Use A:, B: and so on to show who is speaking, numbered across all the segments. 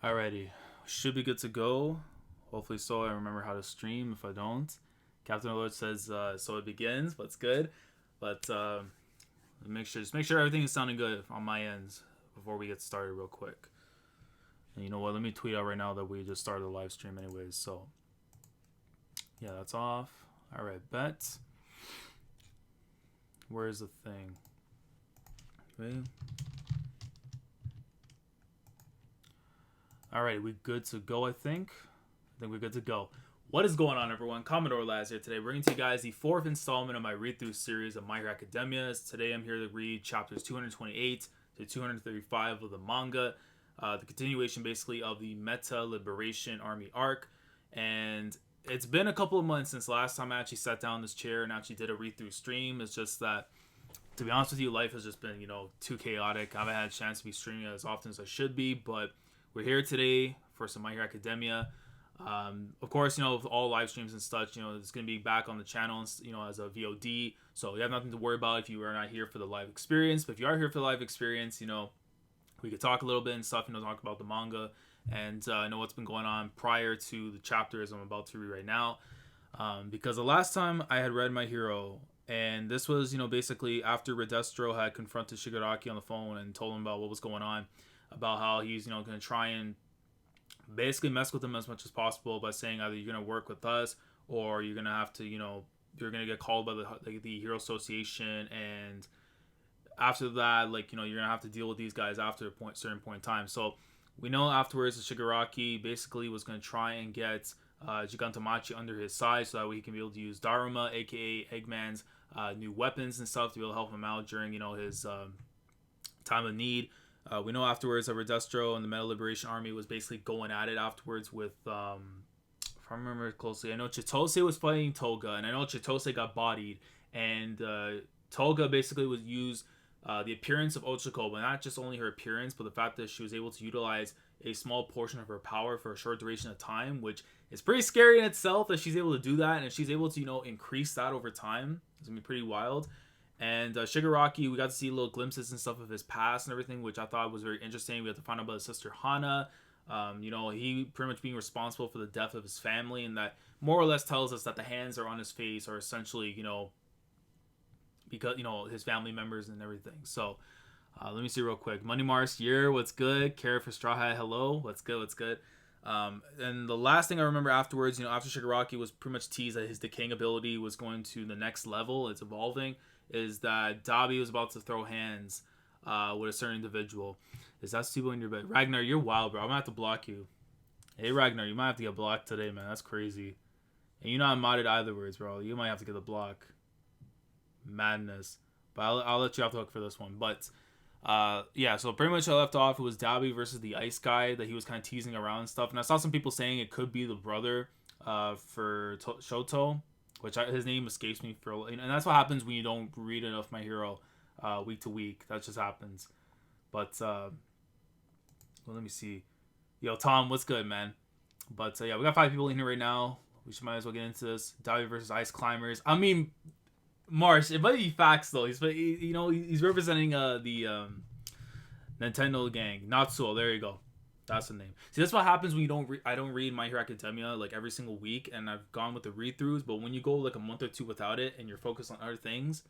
A: Alrighty, should be good to go. Hopefully, so I remember how to stream. If I don't, Captain Alert says so it begins. But it's good. But just make sure everything is sounding good on my end before we get started, real quick. And you know what? Let me tweet out right now that we just started a live stream, anyways. So yeah, that's off. All right, bet. Where's the thing? Okay. Alright, we good to go, I think we're good to go. What is going on, everyone? Commodore Laz here today, bringing to you guys the fourth installment of my read-through series of My Hero Academia. Today I'm here to read chapters 228 to 235 of the manga, the continuation basically of the Meta Liberation Army arc. And it's been a couple of months since last time I actually sat down in this chair and actually did a read-through stream. It's just that, to be honest with you, life has just been, too chaotic. I haven't had a chance to be streaming as often as I should be, but we're here today for some My Hero Academia. Of course, with all live streams and such, it's going to be back on the channel, as a VOD. So you have nothing to worry about if you are not here for the live experience. But if you are here for the live experience, we could talk a little bit and stuff, talk about the manga and know what's been going on prior to the chapters I'm about to read right now. Because the last time I had read My Hero, and this was, basically after Readthrough had confronted Shigaraki on the phone and told him about what was going on, about how he's going to try and basically mess with him as much as possible by saying either you're going to work with us or you're going to have to you're going to get called by the Hero Association, and after that you're going to have to deal with these guys after a certain point in time. So we know afterwards that Shigaraki basically was going to try and get Gigantamachi under his side so that way he can be able to use Daruma, aka Eggman's new weapons and stuff, to be able to help him out during his time of need. We know afterwards that Readthrough and the Meta Liberation Army was basically going at it afterwards with, if I remember closely, I know Chitose was fighting Toga, and I know Chitose got bodied, and Toga basically would use the appearance of Ochako, but not just only her appearance, but the fact that she was able to utilize a small portion of her power for a short duration of time, which is pretty scary in itself that she's able to do that, and if she's able to, increase that over time, it's going to be pretty wild. And Shigaraki, we got to see little glimpses and stuff of his past and everything, which I thought was very interesting. We had to find out about his sister Hana. He pretty much being responsible for the death of his family, and that more or less tells us that the hands are on his face are essentially, because, his family members and everything. So, let me see real quick. Money Mars, year, what's good? Care for Straw Hat, hello. What's good? And the last thing I remember afterwards, after Shigaraki was pretty much teased that his decaying ability was going to the next level, it's evolving, is that Dabi was about to throw hands with a certain individual. Is that Stubo in your bed? Ragnar, you're wild, bro. I'm gonna have to block you. Hey, Ragnar, you might have to get blocked today, man. That's crazy. And you're not modded either words, bro. You might have to get the block. Madness. But I'll let you off the hook for this one. But yeah, so pretty much I left off. It was Dabi versus the ice guy that he was kind of teasing around and stuff. And I saw some people saying it could be the brother for Shoto, which his name escapes me and that's what happens when you don't read enough My Hero week to week. That just happens. But let me see. Yo, Tom, what's good, man? But yeah, we got 5 people in here right now. We might as well get into this. Dabi versus Ice Climbers. I mean, Marsh, it might be facts though. He's representing the Nintendo gang. Natsuo, there you go. That's the name. See, that's what happens when you don't. I don't read My Hero Academia every single week, and I've gone with the read-throughs. But when you go a month or two without it, and you're focused on other things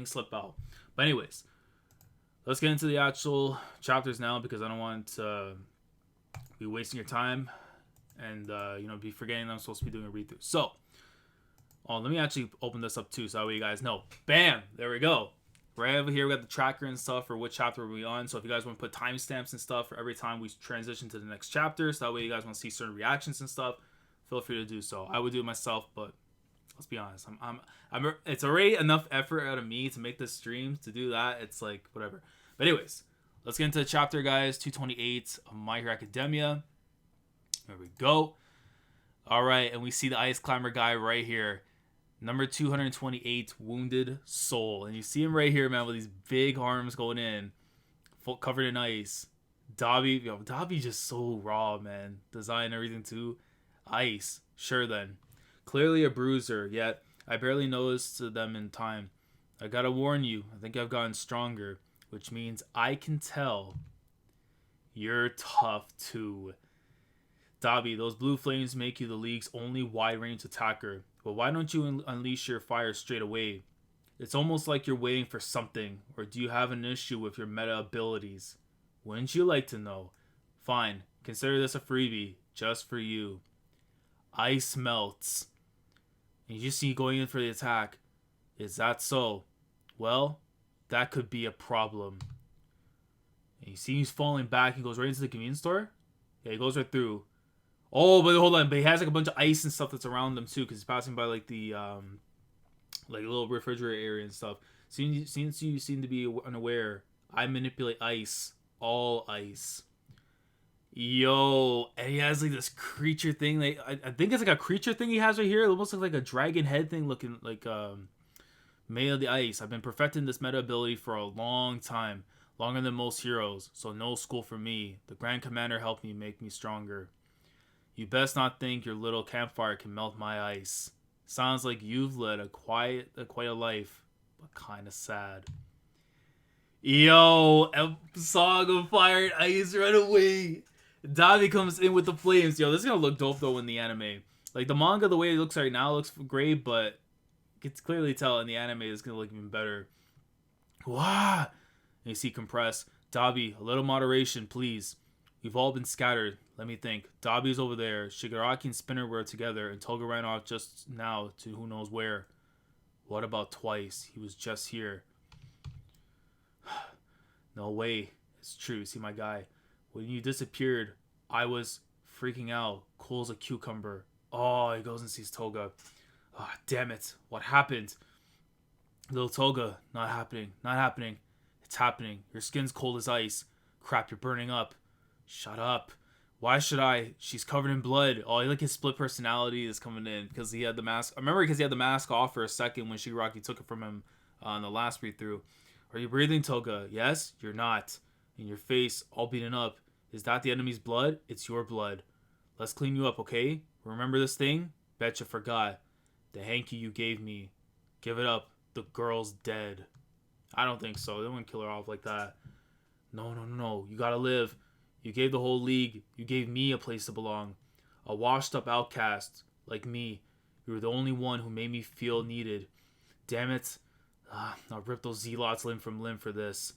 A: slip out. But anyways, let's get into the actual chapters now, because I don't want to be wasting your time and be forgetting that I'm supposed to be doing a read-through. So, let me actually open this up too, so that way you guys know. Bam, there we go. Right over here, we got the tracker and stuff for which chapter we're on. So if you guys want to put timestamps and stuff for every time we transition to the next chapter, so that way you guys want to see certain reactions and stuff, feel free to do so. I would do it myself, but let's be honest. It's already enough effort out of me to make this stream. To do that, it's whatever. But anyways, let's get into the chapter, guys. 228 of My Hero Academia. There we go. All right, and we see the ice climber guy right here. Number 228, Wounded Soul. And you see him right here, man, with these big arms going in, full covered in ice. Dabi just so raw, man. Design, everything too. Ice. Sure then. Clearly a bruiser, yet I barely noticed them in time. I gotta warn you, I think I've gotten stronger, which means I can tell You're tough too. Dabi, those blue flames make you the league's only wide-range attacker. But why don't you unleash your fire straight away? It's almost like you're waiting for something, or do you have an issue with your meta abilities? Wouldn't you like to know? Fine, consider this a freebie, just for you. Ice melts. And you just see going in for the attack. Is that so? Well, that could be a problem. And you see he's falling back. He goes right into the convenience store. Yeah, he goes right through. Oh, but hold on. But he has like a bunch of ice and stuff that's around him too, because he's passing by like the like a little refrigerator area and stuff. Since you seem to be unaware, I manipulate ice, all ice. Yo, and he has like this creature thing. Like I think it's like a creature thing he has right here. It almost looks like a dragon head thing, looking like made of the ice. I've been perfecting this meta ability for a long time, longer than most heroes. So no school for me. The Grand Commander helped me make me stronger. You best not think your little campfire can melt my ice. Sounds like you've led quite a life, but kind of sad. Yo, Song of Fire and Ice, run away. Dabi comes in with the flames. Yo, this is gonna look dope though in the anime. Like the manga, the way it looks right now looks great, but you can clearly tell in the anime it's gonna look even better. Wah! And you see compress. Dabi, a little moderation, please. We've all been scattered. Let me think. Dabi's over there. Shigaraki and Spinner were together, and Toga ran off just now to who knows where. What about Twice? He was just here. No way. It's true. See my guy. When you disappeared, I was freaking out. Cool as a cucumber. Oh, he goes and sees Toga. Ah, oh, damn it. What happened? Little Toga. Not happening. Not happening. It's happening. Your skin's cold as ice. Crap, you're burning up. Shut up. Why should I? She's covered in blood. Oh, like his split personality is coming in because he had the mask. I remember because he had the mask off for a second when Shigaraki took it from him on the last read-through. Are you breathing, Toga? Yes? You're not. In your face, all beaten up. Is that the enemy's blood? It's your blood. Let's clean you up, okay? Remember this thing? Betcha forgot. The hanky you gave me. Give it up. The girl's dead. I don't think so. They wouldn't kill her off like that. No. You gotta live. You gave the whole league. You gave me a place to belong. A washed-up outcast like me. You were the only one who made me feel needed. Damn it. I'll rip those zealots limb from limb for this.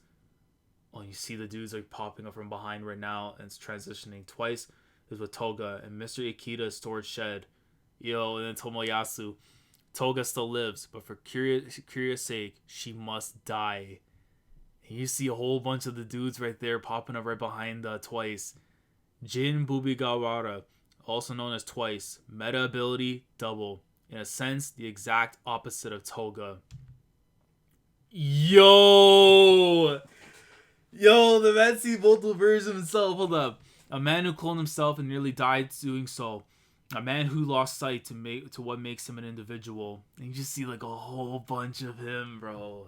A: Oh, you see the dudes are popping up from behind right now and it's transitioning. Twice is with Toga and Mr. Ikita's storage shed. Yo, and then Tomoyasu. Toga still lives, but for curious sake, she must die. And you see a whole bunch of the dudes right there popping up right behind Twice. Jin Bubigawara, also known as Twice. Meta ability, double. In a sense, the exact opposite of Toga. Yo, the man sees multiple versions of himself. Hold up. A man who cloned himself and nearly died doing so. A man who lost sight to what makes him an individual. And you just see like a whole bunch of him, bro.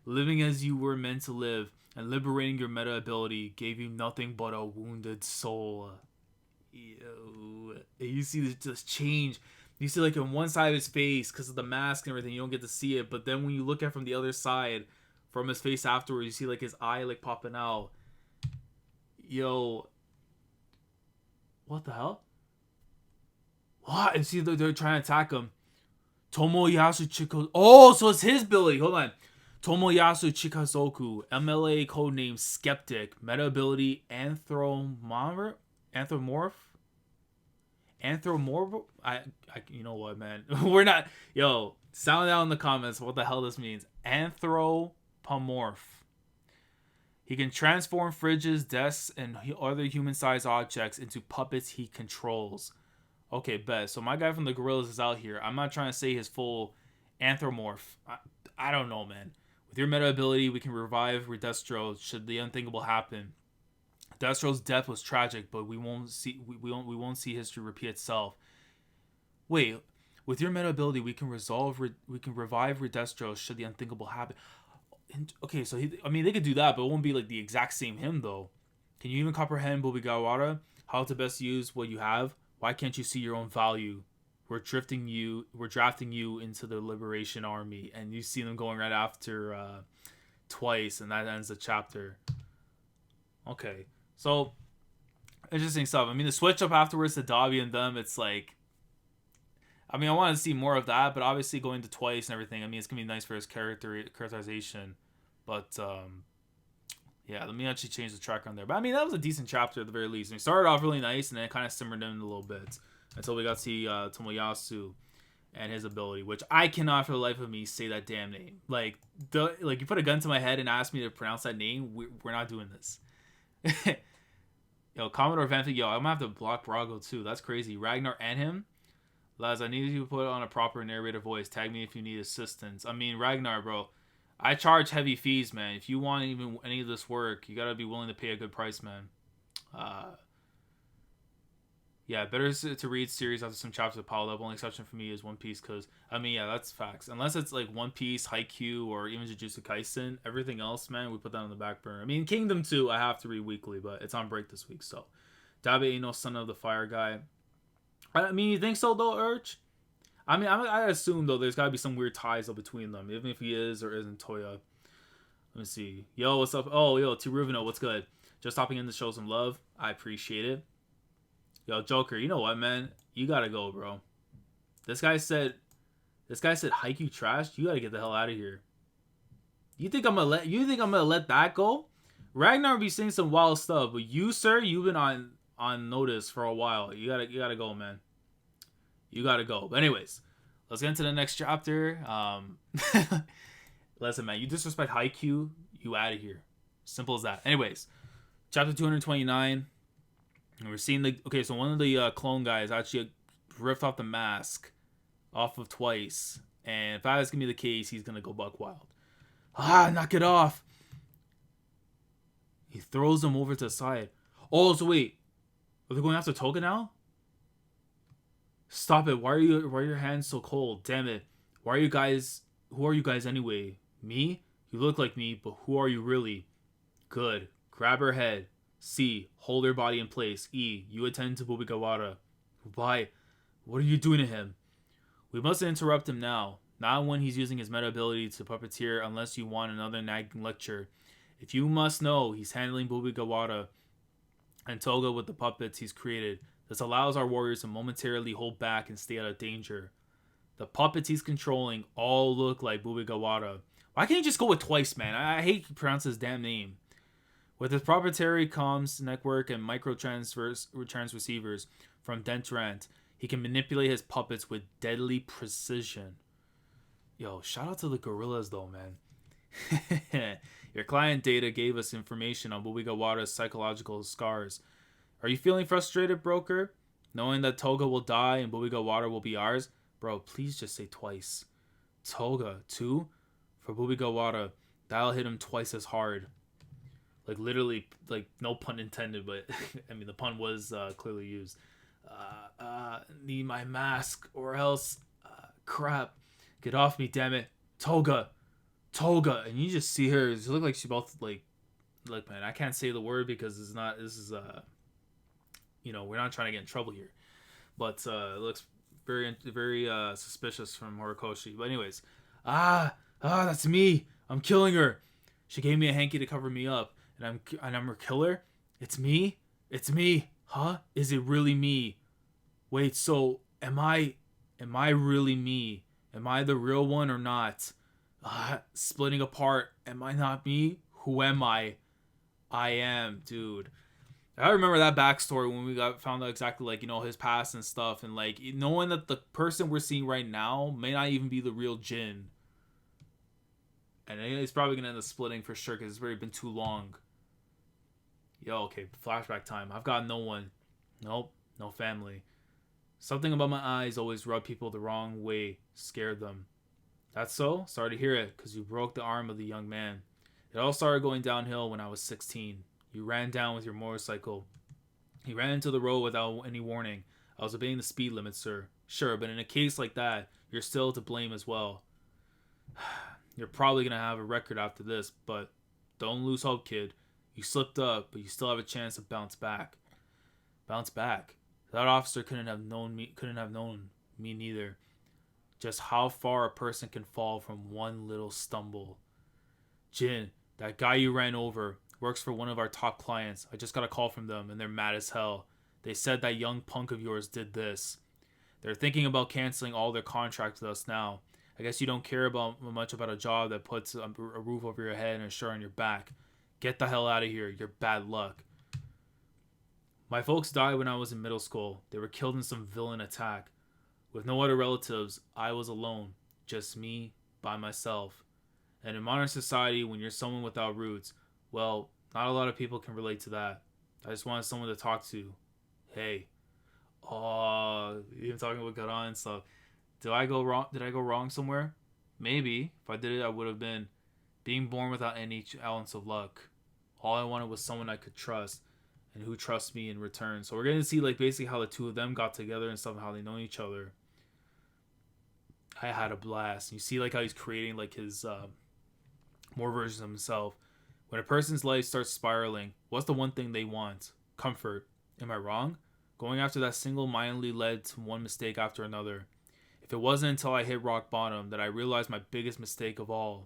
A: Living as you were meant to live and liberating your meta ability gave you nothing but a wounded soul. Yo. And you see this change. You see like on one side of his face, because of the mask and everything, you don't get to see it. But then when you look at it from the other side, from his face afterwards, you see like his eye like popping out. Yo. What the hell? What? And see, they're trying to attack him. Tomoyasu Chiko... Oh, so it's his ability. Hold on. Tomoyasu Chikazoku. MLA codename Skeptic. Meta ability Anthropomorph? You know what, man? We're not... Yo, sound out in the comments what the hell this means. Anthropomorph. He can transform fridges, desks, and other human-sized objects into puppets he controls. Okay, bet. So my guy from the Gorillas is out here. I'm not trying to say his full anthropomorph. I don't know, man. With your meta ability, we can revive Readthrough should the unthinkable happen. Destroux's death was tragic, but we won't see history repeat itself. Wait, with your meta ability, we can revive Readthrough should the unthinkable happen. Okay, so they could do that, but it won't be like the exact same him though. Can you even comprehend Bobigawara? How to best use what you have? Why can't you see your own value? We're drafting you into the Liberation Army, and you see them going right after Twice, and that ends the chapter. Okay, So interesting stuff. I mean, the switch up afterwards to Dobby and them, it's like, I mean, I want to see more of that, but obviously going to twice and everything, I mean, it's gonna be nice for his characterization. But yeah, let me actually change the track on there. But I mean, that was a decent chapter at the very least. And we started off really nice, and then it kind of simmered in a little bit until we got to see Tomoyasu and his ability, which I cannot for the life of me say that damn name. Like you put a gun to my head and asked me to pronounce that name. We're not doing this. Yo, Commodore Vanfic, yo, I'm gonna have to block Brago too. That's crazy. Ragnar and him. Lads, I need you to put on a proper narrator voice. Tag me if you need assistance. I mean, Ragnar, bro. I charge heavy fees, man. If you want even any of this work, you gotta be willing to pay a good price, man. Yeah, better to read series after some chapters have piled up. Only exception for me is One Piece, because, I mean, yeah, that's facts. Unless it's like One Piece, Haikyuu, or even Jujutsu Kaisen, everything else, man, we put that on the back burner. I mean, Kingdom 2, I have to read weekly, but it's on break this week, so. Dabe ain't no son of the fire guy. I mean, you think so, though, Urge? I mean, I assume, though, there's got to be some weird ties, though, between them, even if he is or isn't Toya. Let me see. Yo, what's up? Oh, yo, T. Ruvino, what's good? Just hopping in to show some love. I appreciate it. Yo, Joker, you know what, man? You gotta go, bro. This guy said Haikyuu trash. You gotta get the hell out of here. You think I'm gonna let that go? Ragnar be saying some wild stuff, but you, sir, you've been on notice for a while. You gotta go, man. You gotta go. But anyways, let's get into the next chapter. Listen, man, you disrespect Haikyuu, you out of here. Simple as that. Anyways, chapter 229. And we're seeing so one of the clone guys actually ripped off the mask off of Twice. And if that is going to be the case, he's going to go buck wild. Knock it off. He throws him over to the side. Oh, so wait. Are they going after Toga now? Stop it. Why are your hands so cold? Damn it. Who are you guys anyway? Me? You look like me, but who are you really? Good. Grab her head. C. Hold her body in place. E. You attend to Bobigawara. Why? What are you doing to him? We mustn't interrupt him now. Not when he's using his meta ability to puppeteer unless you want another nagging lecture. If you must know, he's handling Bobigawara and Toga with the puppets he's created. This allows our warriors to momentarily hold back and stay out of danger. The puppets he's controlling all look like Bobigawara. Why can't you just go with Twice, man? I hate to pronounce his damn name. With his proprietary comms network and receivers from Dentrant, he can manipulate his puppets with deadly precision. Yo, shout out to the gorillas though, man. Your client data gave us information on Bobigawara's psychological scars. Are you feeling frustrated, broker? Knowing that Toga will die and Bobigawara will be ours? Bro, please just say Twice. Toga, too? For Bobigawara, that'll hit him twice as hard. Like, literally, like, no pun intended, but, I mean, the pun was clearly used. Need my mask, or else, crap. Get off me, damn it. Toga. And you just see her, it look like she both, like, look, man, I can't say the word because this is, we're not trying to get in trouble here. But, it looks very, very, suspicious from Horikoshi. But anyways, that's me. I'm killing her. She gave me a hanky to cover me up. And I'm her killer? It's me? Huh? Is it really me? Wait, so am I really me? Am I the real one or not? Splitting apart. Am I not me? Who am I? I am, dude. I remember that backstory when we found out exactly, like, his past and stuff, and, like, knowing that the person we're seeing right now may not even be the real Jin. And he's probably gonna end up splitting for sure because it's already been too long. Yo, okay, flashback time. I've got no one. Nope, no family. Something about my eyes always rubbed people the wrong way, scared them. That's so? Sorry to hear it, because you broke the arm of the young man. It all started going downhill when I was 16. You ran down with your motorcycle. He ran into the road without any warning. I was obeying the speed limit, sir. Sure, but in a case like that, you're still to blame as well. You're probably going to have a record after this, but don't lose hope, kid. You slipped up, but you still have a chance to bounce back. Bounce back? That officer couldn't have known me neither. Just how far a person can fall from one little stumble. Jin, that guy you ran over, Works for one of our top clients. I just got a call from them and they're mad as hell. They said that young punk of yours did this. They're thinking about canceling all their contracts with us now. I guess you don't care much about a job that puts a roof over your head and a shirt on your back. Get the hell out of here. You're bad luck. My folks died when I was in middle school. They were killed in some villain attack. With no other relatives, I was alone. Just me, by myself. And in modern society, when you're someone without roots, well, not a lot of people can relate to that. I just wanted someone to talk to. Hey. Oh, even talking with Garan and stuff. Did I go wrong somewhere? Maybe. If I did it, I would have been being born without any ounce of luck. All I wanted was someone I could trust and who trusts me in return. So we're going to see like basically how the two of them got together and stuff, how they know each other. I had a blast. You see like how he's creating like his more versions of himself. When a person's life starts spiraling, what's the one thing they want? Comfort. Am I wrong? Going after that single-mindedly led to one mistake after another. If it wasn't until I hit rock bottom that I realized my biggest mistake of all.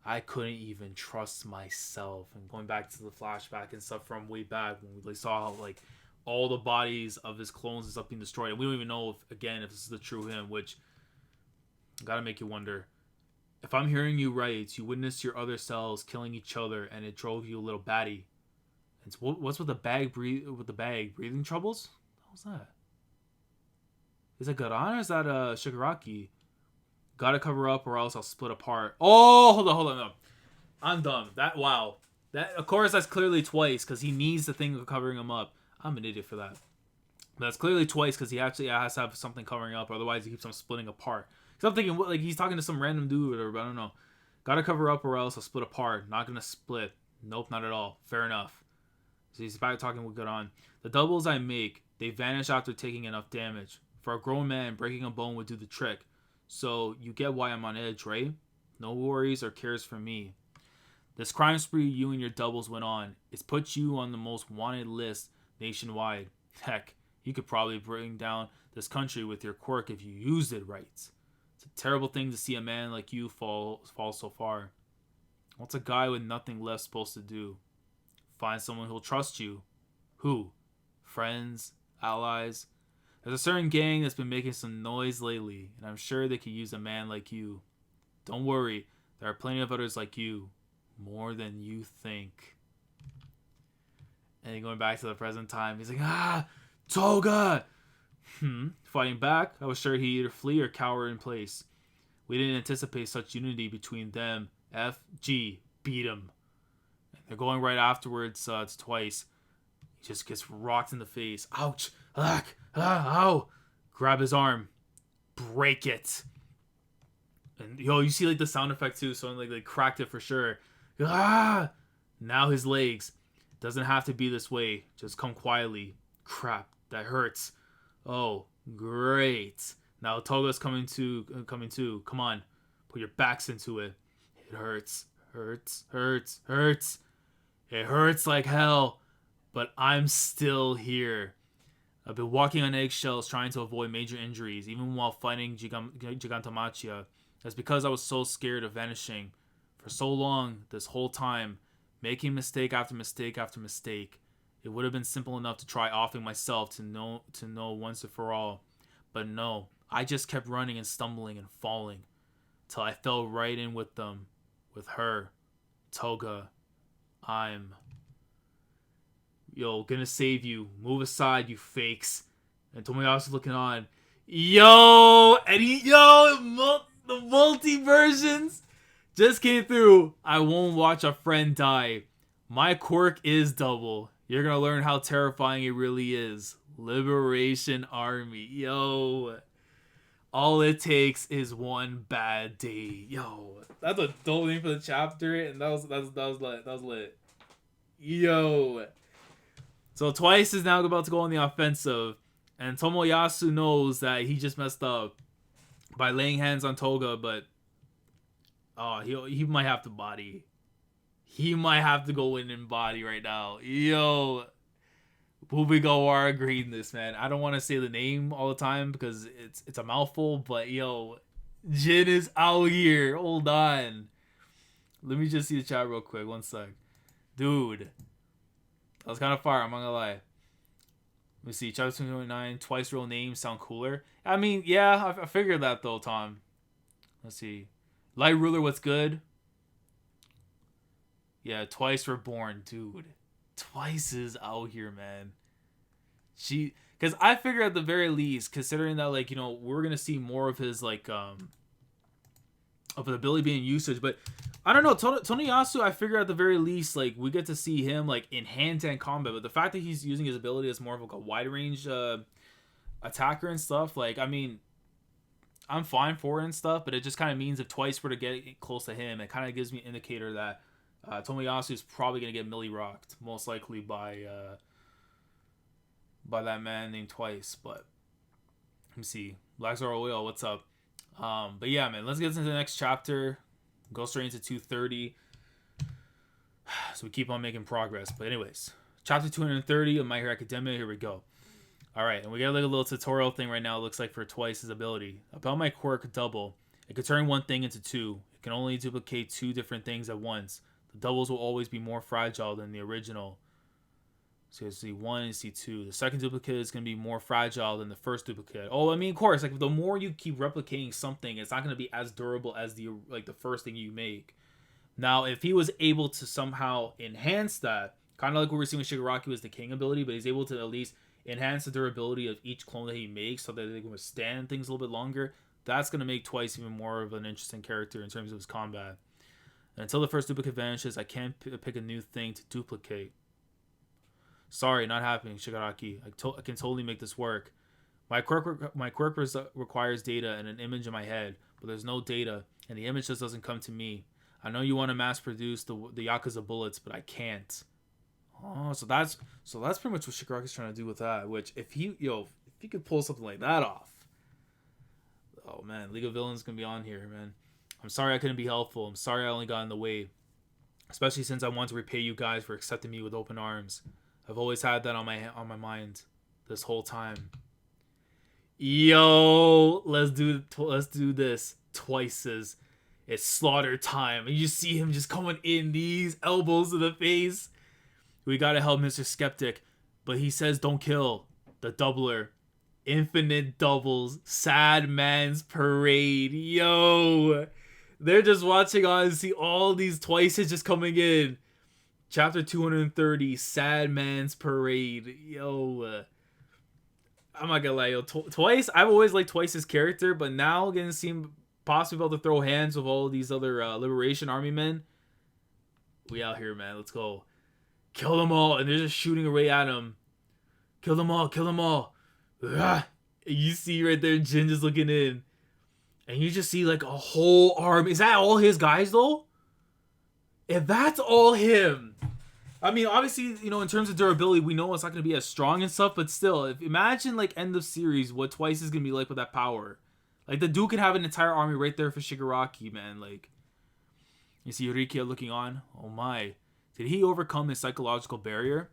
A: I couldn't even trust myself. And going back to the flashback and stuff from way back when we saw how like all the bodies of his clones and stuff being destroyed. And we don't even know if this is the true him, which gotta make you wonder. If I'm hearing you right, you witnessed your other selves killing each other and it drove you a little batty. And what's with the bag breathing troubles? What was that? Is that Garan or is that Shigaraki? Gotta cover up or else I'll split apart. Oh, hold on. No. I'm dumb. Of course, that's clearly twice because he needs the thing of covering him up. I'm an idiot for that. But that's clearly twice because he actually has to have something covering up. Otherwise, he keeps on splitting apart. Because I'm thinking, like, he's talking to some random dude or whatever, but I don't know. Gotta cover up or else I'll split apart. Not gonna split. Nope, not at all. Fair enough. So he's back talking with Garan. The doubles I make, they vanish after taking enough damage. For a grown man, breaking a bone would do the trick. So you get why I'm on edge, right? No worries or cares for me. This crime spree you and your doubles went on, it's put you on the most wanted list nationwide. Heck, you could probably bring down this country with your quirk if you used it right. It's a terrible thing to see a man like you fall so far. What's a guy with nothing left supposed to do? Find someone who'll trust you. Who? Friends? Allies? There's a certain gang that's been making some noise lately, and I'm sure they could use a man like you. Don't worry, there are plenty of others like you. More than you think. And then going back to the present time, he's like, Toga! Fighting back? I was sure he'd either flee or cower in place. We didn't anticipate such unity between them. F.G. Beat him. And they're going right afterwards. It's twice. He just gets rocked in the face. Ouch! Ow! Grab his arm. Break it. And you see like the sound effect too, so like they cracked it for sure. Now his legs. Doesn't have to be this way. Just come quietly. Crap, that hurts. Oh, great. Now Toga's coming too. Come on. Put your backs into it. It hurts. It hurts like hell. But I'm still here. I've been walking on eggshells trying to avoid major injuries, even while fighting Gigantomachia. That's because I was so scared of vanishing. For so long, this whole time, making mistake after mistake after mistake. It would have been simple enough to try offing myself to know once and for all. But no, I just kept running and stumbling and falling. Till I fell right in with them. With her. Toga. Gonna save you. Move aside, you fakes. And Tomoyasu looking on. The multi-versions just came through. I won't watch a friend die. My quirk is double. You're gonna learn how terrifying it really is. Liberation Army. All it takes is one bad day. That's a dope name for the chapter, and that was lit. So Twice is now about to go on the offensive, and Tomoyasu knows that he just messed up by laying hands on Toga, but he might have to body. He might have to go in and body right now. Bubigawara agreed in this, man. I don't want to say the name all the time because it's a mouthful, but Jin is out here. Hold on. Let me just see the chat real quick. One sec. Dude. That was kind of fire. I'm not gonna lie. Let me see. Chapter 229. Twice real names sound cooler. I mean, yeah. I figured that though, Tom. Let's see. Light Ruler, what's good? Yeah, Twice Reborn. Dude. Twice is out here, man. Because I figure at the very least, considering that, like, you know, we're gonna see more of his, like, of the ability being usage, but I don't know, Toniyasu, I figure at the very least, like, we get to see him, like, in hand-to-hand combat, but the fact that he's using his ability as more of, like, a wide-range attacker and stuff, like, I mean, I'm fine for it and stuff, but it just kind of means if Twice were to get close to him, it kind of gives me an indicator that Tomoyasu is probably going to get melee rocked, most likely by that man named Twice. But let me see. Black Zoro Oil, what's up? But yeah, man, let's get into the next chapter. Go straight into 230. So we keep on making progress. But anyways, chapter 230 of My Hero Academia. Here we go. All right, and we got like a little tutorial thing right now. It looks like for Twice's ability. About my quirk double, it can turn one thing into two. It can only duplicate two different things at once. The doubles will always be more fragile than the original. So you see 1 and see 2. The second duplicate is going to be more fragile than the first duplicate. Oh, I mean, of course, like the more you keep replicating something, it's not going to be as durable as the first thing you make. Now, if he was able to somehow enhance that, kind of like what we're seeing with Shigaraki was the King ability, but he's able to at least enhance the durability of each clone that he makes so that they can withstand things a little bit longer, that's going to make Twice even more of an interesting character in terms of his combat. And until the first duplicate vanishes, I can't pick a new thing to duplicate. Sorry, not happening, Shigaraki. I can totally make this work. My quirk requires data and an image in my head, but there's no data, and the image just doesn't come to me. I know you want to mass produce the Yakuza bullets, but I can't. Oh, so that's pretty much what Shigaraki's trying to do with that. Which if he could pull something like that off, oh man, League of Villains gonna be on here, man. I'm sorry I couldn't be helpful. I'm sorry I only got in the way, especially since I want to repay you guys for accepting me with open arms. I've always had that on my mind this whole time. Yo, let's do this. Twice's. It's slaughter time. And you see him just coming in these elbows to the face. We gotta help Mr. Skeptic, but he says don't kill. The doubler. Infinite doubles. Sad man's parade. Yo. They're just watching on and see all these Twices just coming in. Chapter 230, Sad Man's Parade. Yo, I'm not gonna lie, yo, Twice, I've always liked Twice's character, but now getting to see him possibly able to throw hands with all these other Liberation Army men. We out here, man. Let's go. Kill them all, and they're just shooting away at him. Kill them all, kill them all. And you see right there, Jin just looking in. And you just see like a whole army. Is that all his guys, though? If that's all him, I mean, obviously, you know, in terms of durability, we know it's not going to be as strong and stuff, but still, imagine, like, end of series, what Twice is going to be like with that power. Like, the dude could have an entire army right there for Shigaraki, man. Like, you see Rikia looking on. Oh, my. Did he overcome his psychological barrier?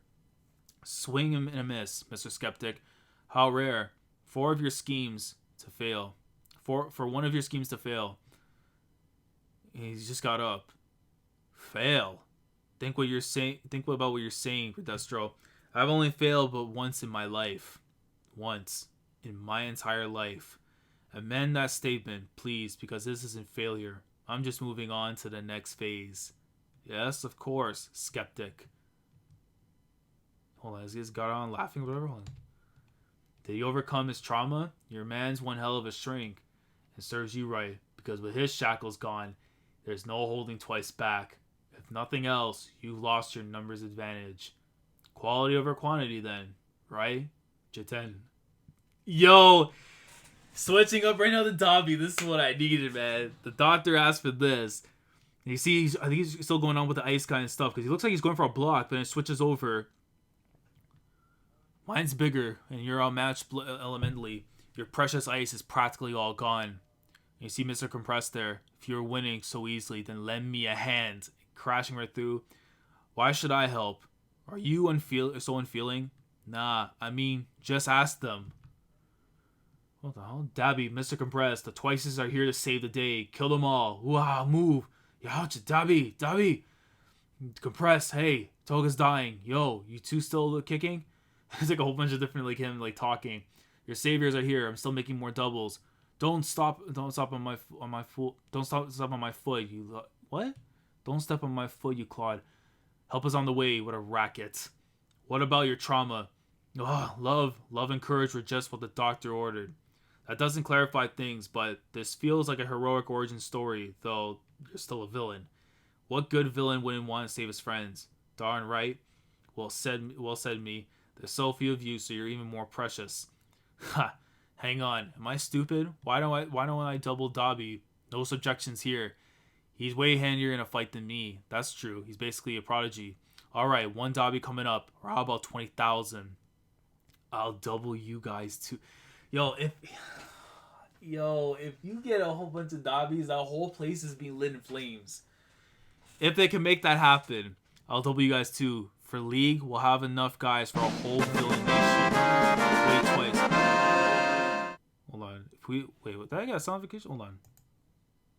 A: Swing him and a miss, Mr. Skeptic. How rare. 4 of your schemes to fail. For one of your schemes to fail. He's just got up. Fail. Think about what you're saying, Pedestro. I've only failed but once in my life. Once. In my entire life. Amend that statement, please, because this isn't failure. I'm just moving on to the next phase. Yes, of course, Skeptic. Hold on, is he just got on laughing or whatever? Hold on. Did he overcome his trauma? Your man's one hell of a shrink. It serves you right, because with his shackles gone, there's no holding Twice back. If nothing else, you lost your numbers advantage. Quality over quantity then, right? Jiten. Yo! Switching up right now to Dobby. This is what I needed, man. The doctor asked for this. And you see, I think he's still going on with the ice guy and stuff, because he looks like he's going for a block, but then it switches over. Mine's bigger, and you're outmatched elementally. Your precious ice is practically all gone. And you see Mr. Compressed there. If you're winning so easily, then lend me a hand. Crashing right through. Why should I help? Are you so unfeeling? Nah, I mean, just ask them. What the hell? Dabby, Mr. Compressed, the Twices are here to save the day. Kill them all. Wow, move. Yo, Dabi, compress. Hey, Toga's dying. Yo, you two still kicking? There's like a whole bunch of different like him like talking. Your saviors are here. I'm still making more doubles. Don't stop on my foot. Don't step on my foot. You what? Don't step on my foot, you clod. Help is on the way. What a racket. What about your trauma? Oh, love and courage were just what the doctor ordered. That doesn't clarify things, but this feels like a heroic origin story, though you're still a villain. What good villain wouldn't want to save his friends? Darn right. Well said, me. There's so few of you, so you're even more precious. Ha! Hang on. Am I stupid? Why don't I double Dabi? No subjections here. He's way handier in a fight than me. That's true. He's basically a prodigy. Alright, one Dabi coming up. Or how about 20,000? I'll double you guys too. Yo, if you get a whole bunch of Dabis, that whole place is being lit in flames. If they can make that happen, I'll double you guys too. For League, we'll have enough guys for a whole villain nation. Wait twice. Hold on. Wait, did I get a sound vacation? Hold on. I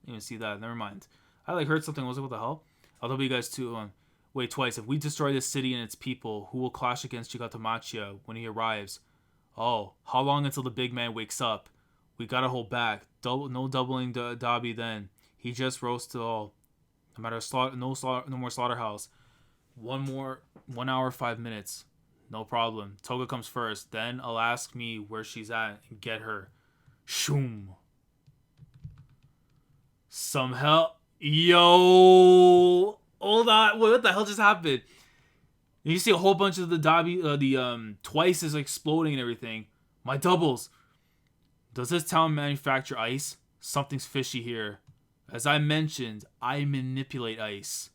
A: didn't even see that. Never mind. I like heard something. I was like, what the hell? I'll double you guys too. Wait twice. If we destroy this city and its people, who will clash against Chigatamachia when he arrives? Oh, how long until the big man wakes up? We gotta hold back. No doubling Dabi then. He just roasts it all. No matter no more slaughterhouse. 1 hour 5 minutes. No problem. Toga comes first. Then I'll ask me where she's at and get her. Shoom. Some hell. Yo. Hold on. Wait, what the hell just happened? You see a whole bunch of the Dabi, twice is exploding and everything. My doubles. Does this town manufacture ice? Something's fishy here. As I mentioned, I manipulate ice.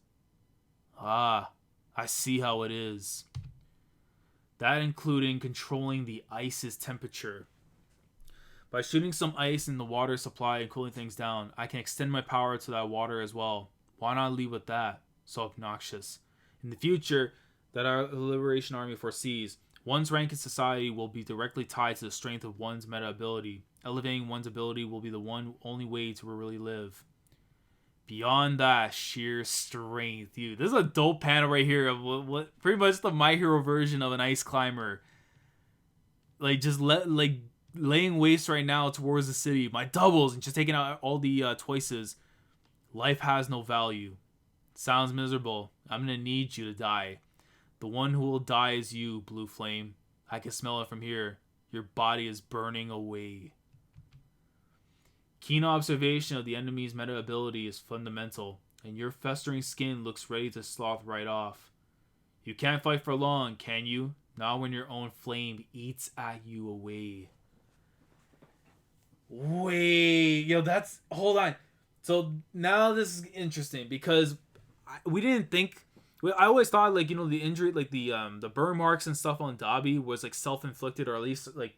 A: Ah, I see how it is. That including controlling the ice's temperature. By shooting some ice in the water supply and cooling things down, I can extend my power to that water as well. Why not leave with that? So obnoxious. In the future, that our Liberation Army foresees, one's rank in society will be directly tied to the strength of one's meta ability. Elevating one's ability will be the only way to really live. Beyond that, sheer strength. Dude, this is a dope panel right here of what pretty much the My Hero version of an ice climber. Like, just laying waste right now towards the city. My doubles and just taking out all the twices. Life has no value. Sounds miserable. I'm gonna need you to die. The one who will die is you, Blue Flame. I can smell it from here. Your body is burning away. Keen observation of the enemy's meta ability is fundamental, and your festering skin looks ready to slough right off. You can't fight for long, can you? Not when your own flame eats at you away. Wait, yo, that's... Hold on. So now this is interesting, because we didn't think... I always thought, like, you know, the injury, like, the burn marks and stuff on Dabi was, like, self-inflicted, or at least, like,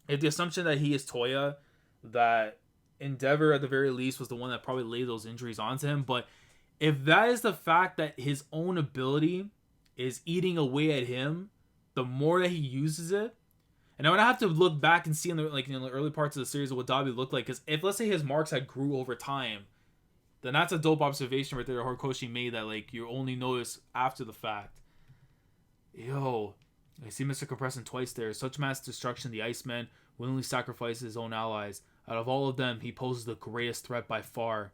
A: if the assumption that he is Toya, that Endeavor, at the very least, was the one that probably laid those injuries onto him. But if that is the fact that his own ability is eating away at him, the more that he uses it, and I would have to look back and see in the early parts of the series of what Dabi looked like, because if, let's say, his marks had grew over time, then that's a dope observation right there that Horikoshi made, that, like, you only notice after the fact. Yo, I see Mr. Compressing twice there. Such mass destruction, the Iceman willingly sacrifices his own allies. Out of all of them, he poses the greatest threat by far.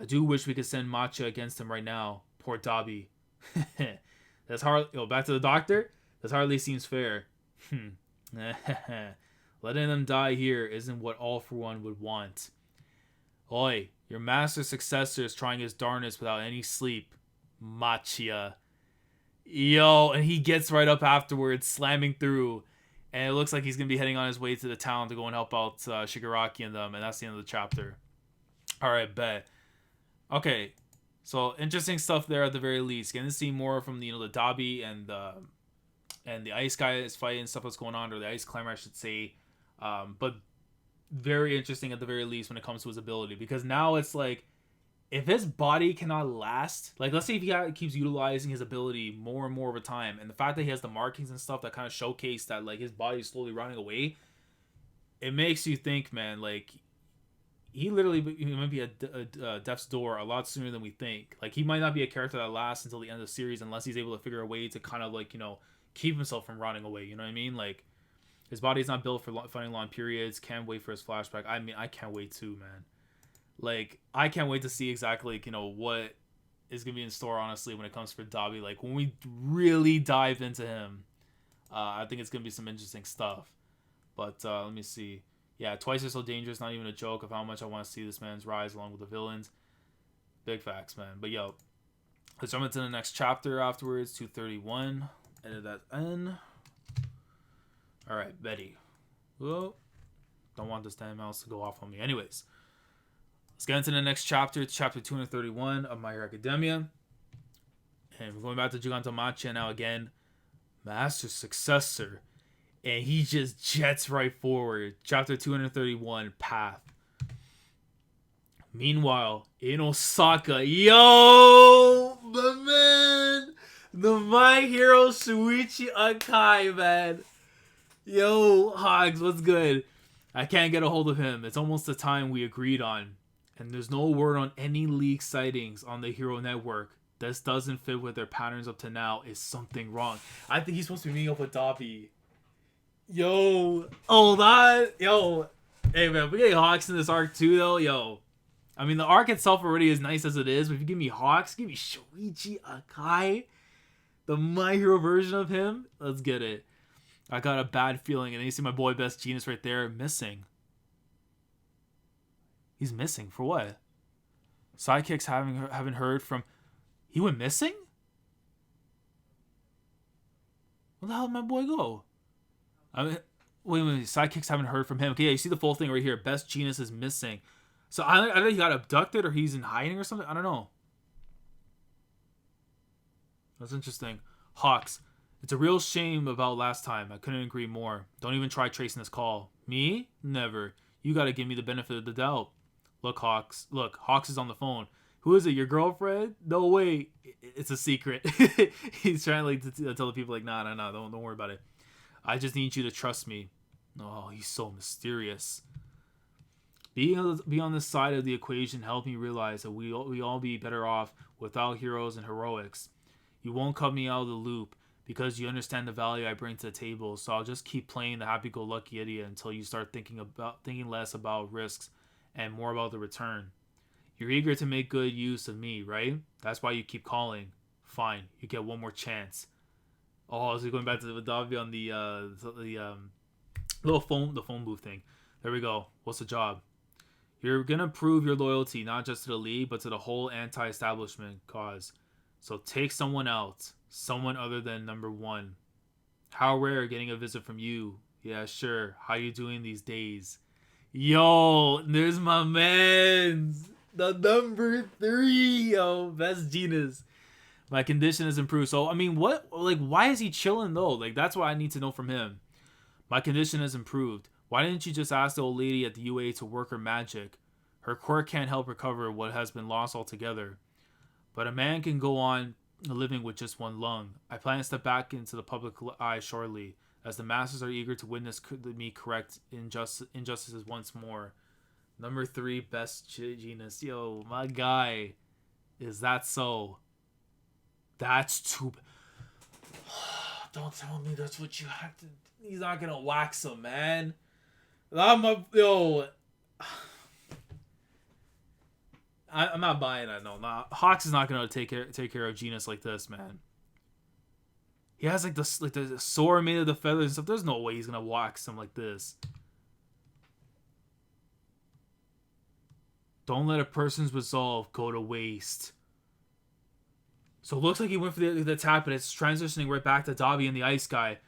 A: I do wish we could send Matcha against him right now. Poor Dabi. That's hard. Yo, back to the doctor? That hardly seems fair. Letting them die here isn't what All For One would want. Oi, your master successor is trying his darnest without any sleep. Machia. Yo, and he gets right up afterwards, slamming through. And it looks like he's going to be heading on his way to the town to go and help out Shigaraki and them. And that's the end of the chapter. Alright, bet. Okay. So, interesting stuff there at the very least. Getting to see more from the Dabi and the ice guy is fighting, stuff that's going on. Or the ice climber, I should say. But very interesting at the very least when it comes to his ability. Because now it's like, if his body cannot last, like, let's say if he keeps utilizing his ability more and more over time, and the fact that he has the markings and stuff that kind of showcase that, like, his body is slowly running away, it makes you think, man, like, he literally he might be a death's door a lot sooner than we think. Like he might not be a character that lasts until the end of the series unless he's able to figure a way to kind of like keep himself from rotting away. You know what I mean? Like his body's not built for fighting long periods. Can't wait for his flashback. I mean, I can't wait too, man. Like I can't wait to see exactly what is gonna be in store. Honestly, when it comes for Dabi, like when we really dive into him, I think it's gonna be some interesting stuff. But let me see. Yeah, twice is so dangerous. Not even a joke of how much I want to see this man's rise along with the villains. Big facts, man. But yo, let's jump into the next chapter afterwards. 231. Edit that in. All right, Betty. Whoa. Don't want this damn mouse to go off on me. Anyways, let's get into the next chapter. It's chapter 231 of My Hero Academia. And we're going back to Gigantamachi now again. Master Successor. And he just jets right forward. Chapter 231, Path. Meanwhile, in Osaka, yo, my man, the My Hero Shuichi Akai, man. Yo, Hogs, what's good? I can't get a hold of him. It's almost the time we agreed on. And there's no word on any leaked sightings on the Hero Network. This doesn't fit with their patterns up to now. Is something wrong? I think he's supposed to be meeting up with Dabi. Yo, hey man, we get Hawks in this arc too, though. Yo, I mean the arc itself already is nice as it is, but if you give me Hawks, give me Shuichi Akai, the My Hero version of him. Let's get it. I got a bad feeling, and then you see my boy Best Genius right there missing. He's missing for what? Sidekicks haven't heard from. He went missing. Where the hell did my boy go? I mean, wait. Sidekicks haven't heard from him. Okay, yeah, you see the full thing right here. Best Genius is missing. So I don't know if he got abducted or he's in hiding or something. I don't know. That's interesting. Hawks. It's a real shame about last time. I couldn't agree more. Don't even try tracing this call. Me? Never. You gotta give me the benefit of the doubt. Look, Hawks. Look, Hawks is on the phone. Who is it? Your girlfriend? No way. It's a secret. He's trying to tell the people nah, don't worry about it. I just need you to trust me. Oh, he's so mysterious. Be on this side of the equation helped me realize that we all be better off without heroes and heroics. You won't cut me out of the loop because you understand the value I bring to the table, so I'll just keep playing the happy-go-lucky idiot until you start thinking less about risks and more about the return. You're eager to make good use of me, right? That's why you keep calling. Fine, you get one more chance. Oh, so going back to the Davi on the little phone booth thing. There we go. What's the job? You're gonna prove your loyalty not just to the league, but to the whole anti-establishment cause. So take someone else, someone other than number one. How rare getting a visit from you. Yeah, sure. How you doing these days? Yo, there's my man, the number 3. Yo, Best Genius. My condition has improved. So, I mean, why is he chilling though? That's what I need to know from him. My condition has improved. Why didn't you just ask the old lady at the UA to work her magic? Her quirk can't help recover what has been lost altogether. But a man can go on living with just one lung. I plan to step back into the public eye shortly, as the masses are eager to witness me correct injustices once more. Number 3, Best Genius. Yo, my guy. Is that so? That's too. Don't tell me that's what you have to. He's not gonna wax him, man. I'm not buying that. No, Hawks is not gonna take care of Genius like this, man. He has the sword made of the feathers and stuff. There's no way he's gonna wax him like this. Don't let a person's resolve go to waste. So it looks like he went for the tap, but it's transitioning right back to Dabi and the Ice Guy.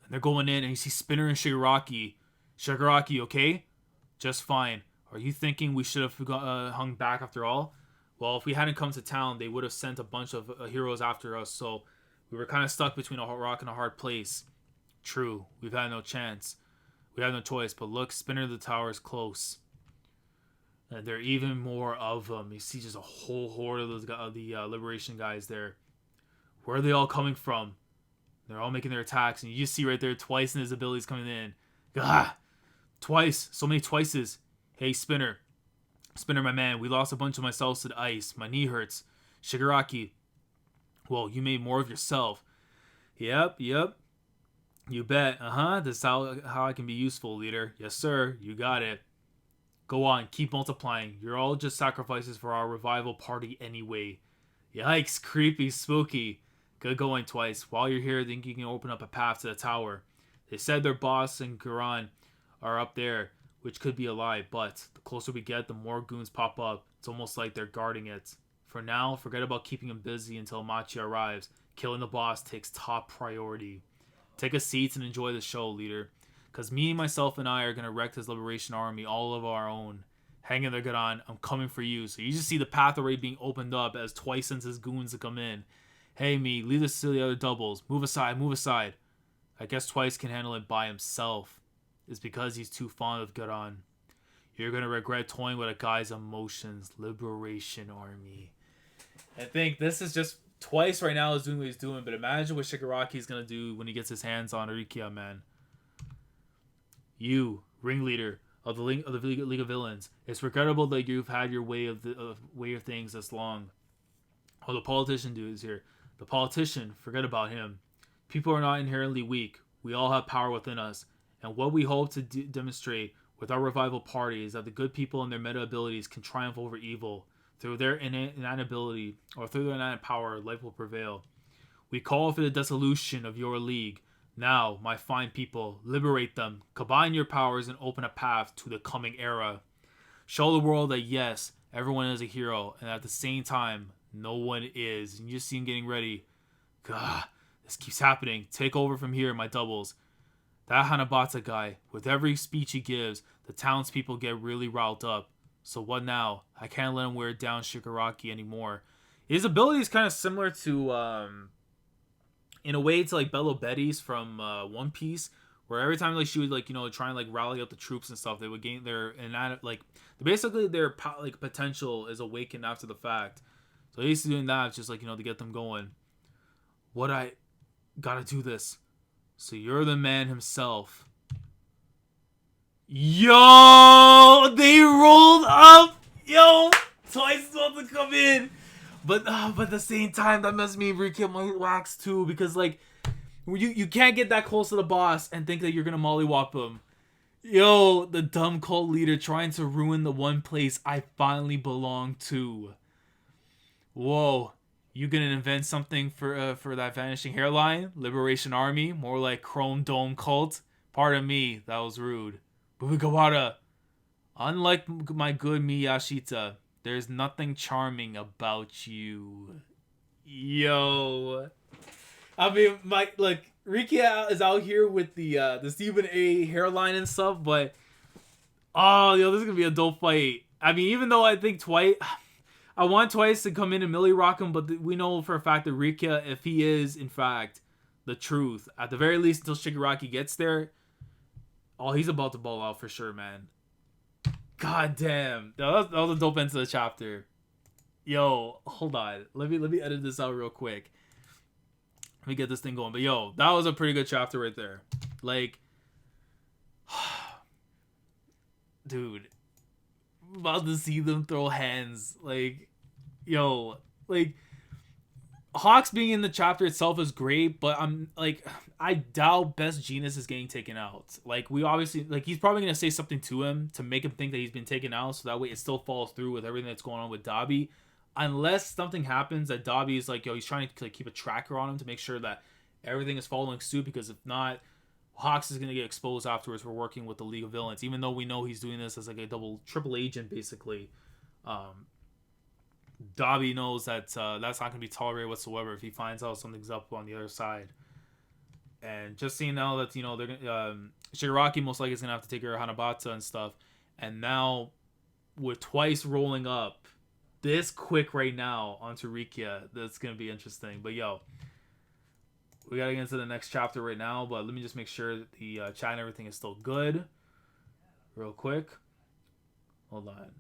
A: And they're going in, and you see Spinner and Shigaraki. Shigaraki, okay? Just fine. Are you thinking we should have hung back after all? Well, if we hadn't come to town, they would have sent a bunch of heroes after us, so we were kind of stuck between a rock and a hard place. True, we've had no chance. We have no choice, but look, Spinner the Tower is close. And there are even more of them. You see just a whole horde of those the Liberation guys there. Where are they all coming from? They're all making their attacks. And you just see right there Twice and his abilities coming in. Twice. So many Twices. Hey, Spinner. Spinner, my man, we lost a bunch of myself to the ice. My knee hurts. Shigaraki, well, you made more of yourself. Yep. You bet. This is how I can be useful, leader. Yes, sir. You got it. Go on. Keep multiplying. You're all just sacrifices for our revival party anyway. Yikes. Creepy. Spooky. Good going, Twice. While you're here, think you can open up a path to the tower. They said their boss and Guran are up there, which could be a lie, but the closer we get, the more goons pop up. It's almost like they're guarding it. For now, forget about keeping him busy until Machi arrives. Killing the boss takes top priority. Take a seat and enjoy the show, leader. Because me, myself, and I are going to wreck this liberation army all of our own. Hang in there, Guran. I'm coming for you. So you just see the path already being opened up as Twice sends his goons to come in. Hey, me, leave this to the other doubles. Move aside. I guess Twice can handle it by himself. It's because he's too fond of Guran. You're going to regret toying with a guy's emotions. Liberation army. I think this is just Twice right now is doing what he's doing, but imagine what Shigaraki is going to do when he gets his hands on Rikia, man. You, ringleader of the League of Villains, it's regrettable that you've had your way of things this long. Oh, the politician dude is here. The politician, forget about him. People are not inherently weak. We all have power within us, and what we hope to demonstrate with our revival party is that the good people and their meta abilities can triumph over evil. Through their innate ability, or through their innate power, life will prevail. We call for the dissolution of your league. Now, my fine people, liberate them, combine your powers, and open a path to the coming era. Show the world that yes, everyone is a hero, and at the same time, no one is. And you just see him getting ready. God, this keeps happening. Take over from here, my doubles. That Hanabata guy, with every speech he gives, the townspeople get really riled up. So what now? I can't let him wear down Shigaraki anymore. His ability is kind of similar to, in a way, to like Bello Betty's from One Piece, where every time like she would like try and like rally up the troops and stuff, they would gain their basically their potential is awakened after the fact. So he's doing that just like to get them going. What I gotta do this. So you're the man himself. Yo, they rolled up. Yo, Twice is about to come in, but at the same time, that must mean Rikia might wax too, because like you can't get that close to the boss and think that you're gonna mollywop him. Yo, the dumb cult leader trying to ruin the one place I finally belong to. Whoa, you gonna invent something for that vanishing hairline? Liberation Army, more like Chrome Dome cult. Pardon me, that was rude. Bubikawara, unlike my good Miyashita, there's nothing charming about you. Yo. I mean, Rikia is out here with the Stephen A hairline and stuff, but this is gonna be a dope fight. I mean, even though I think I want Twice to come in and Millie rock him, but we know for a fact that Rikia, if he is in fact the truth, at the very least until Shigaraki gets there, he's about to ball out for sure, man. God damn. That was a dope end to the chapter. Yo, hold on. Let me edit this out real quick. Let me get this thing going. But yo, that was a pretty good chapter right there. Like, dude, I'm about to see them throw hands. Like, yo, like, Hawks being in the chapter itself is great, but I doubt Best Genius is getting taken out. Like, we obviously, like, he's probably going to say something to him to make him think that he's been taken out, so that way it still falls through with everything that's going on with Dabi. Unless something happens that Dabi is like, he's trying to like keep a tracker on him to make sure that everything is following suit, because if not, Hawks is going to get exposed afterwards for working with the League of Villains, even though we know he's doing this as like a triple agent, basically. Dabi knows that that's not going to be tolerated whatsoever if he finds out something's up on the other side. And just seeing now that, they're gonna, Shigaraki most likely is going to have to take care of Hanabata and stuff. And now, with Twice rolling up this quick right now onto Rikia, that's going to be interesting. But yo, we got to get into the next chapter right now. But let me just make sure that the chat and everything is still good. Real quick. Hold on.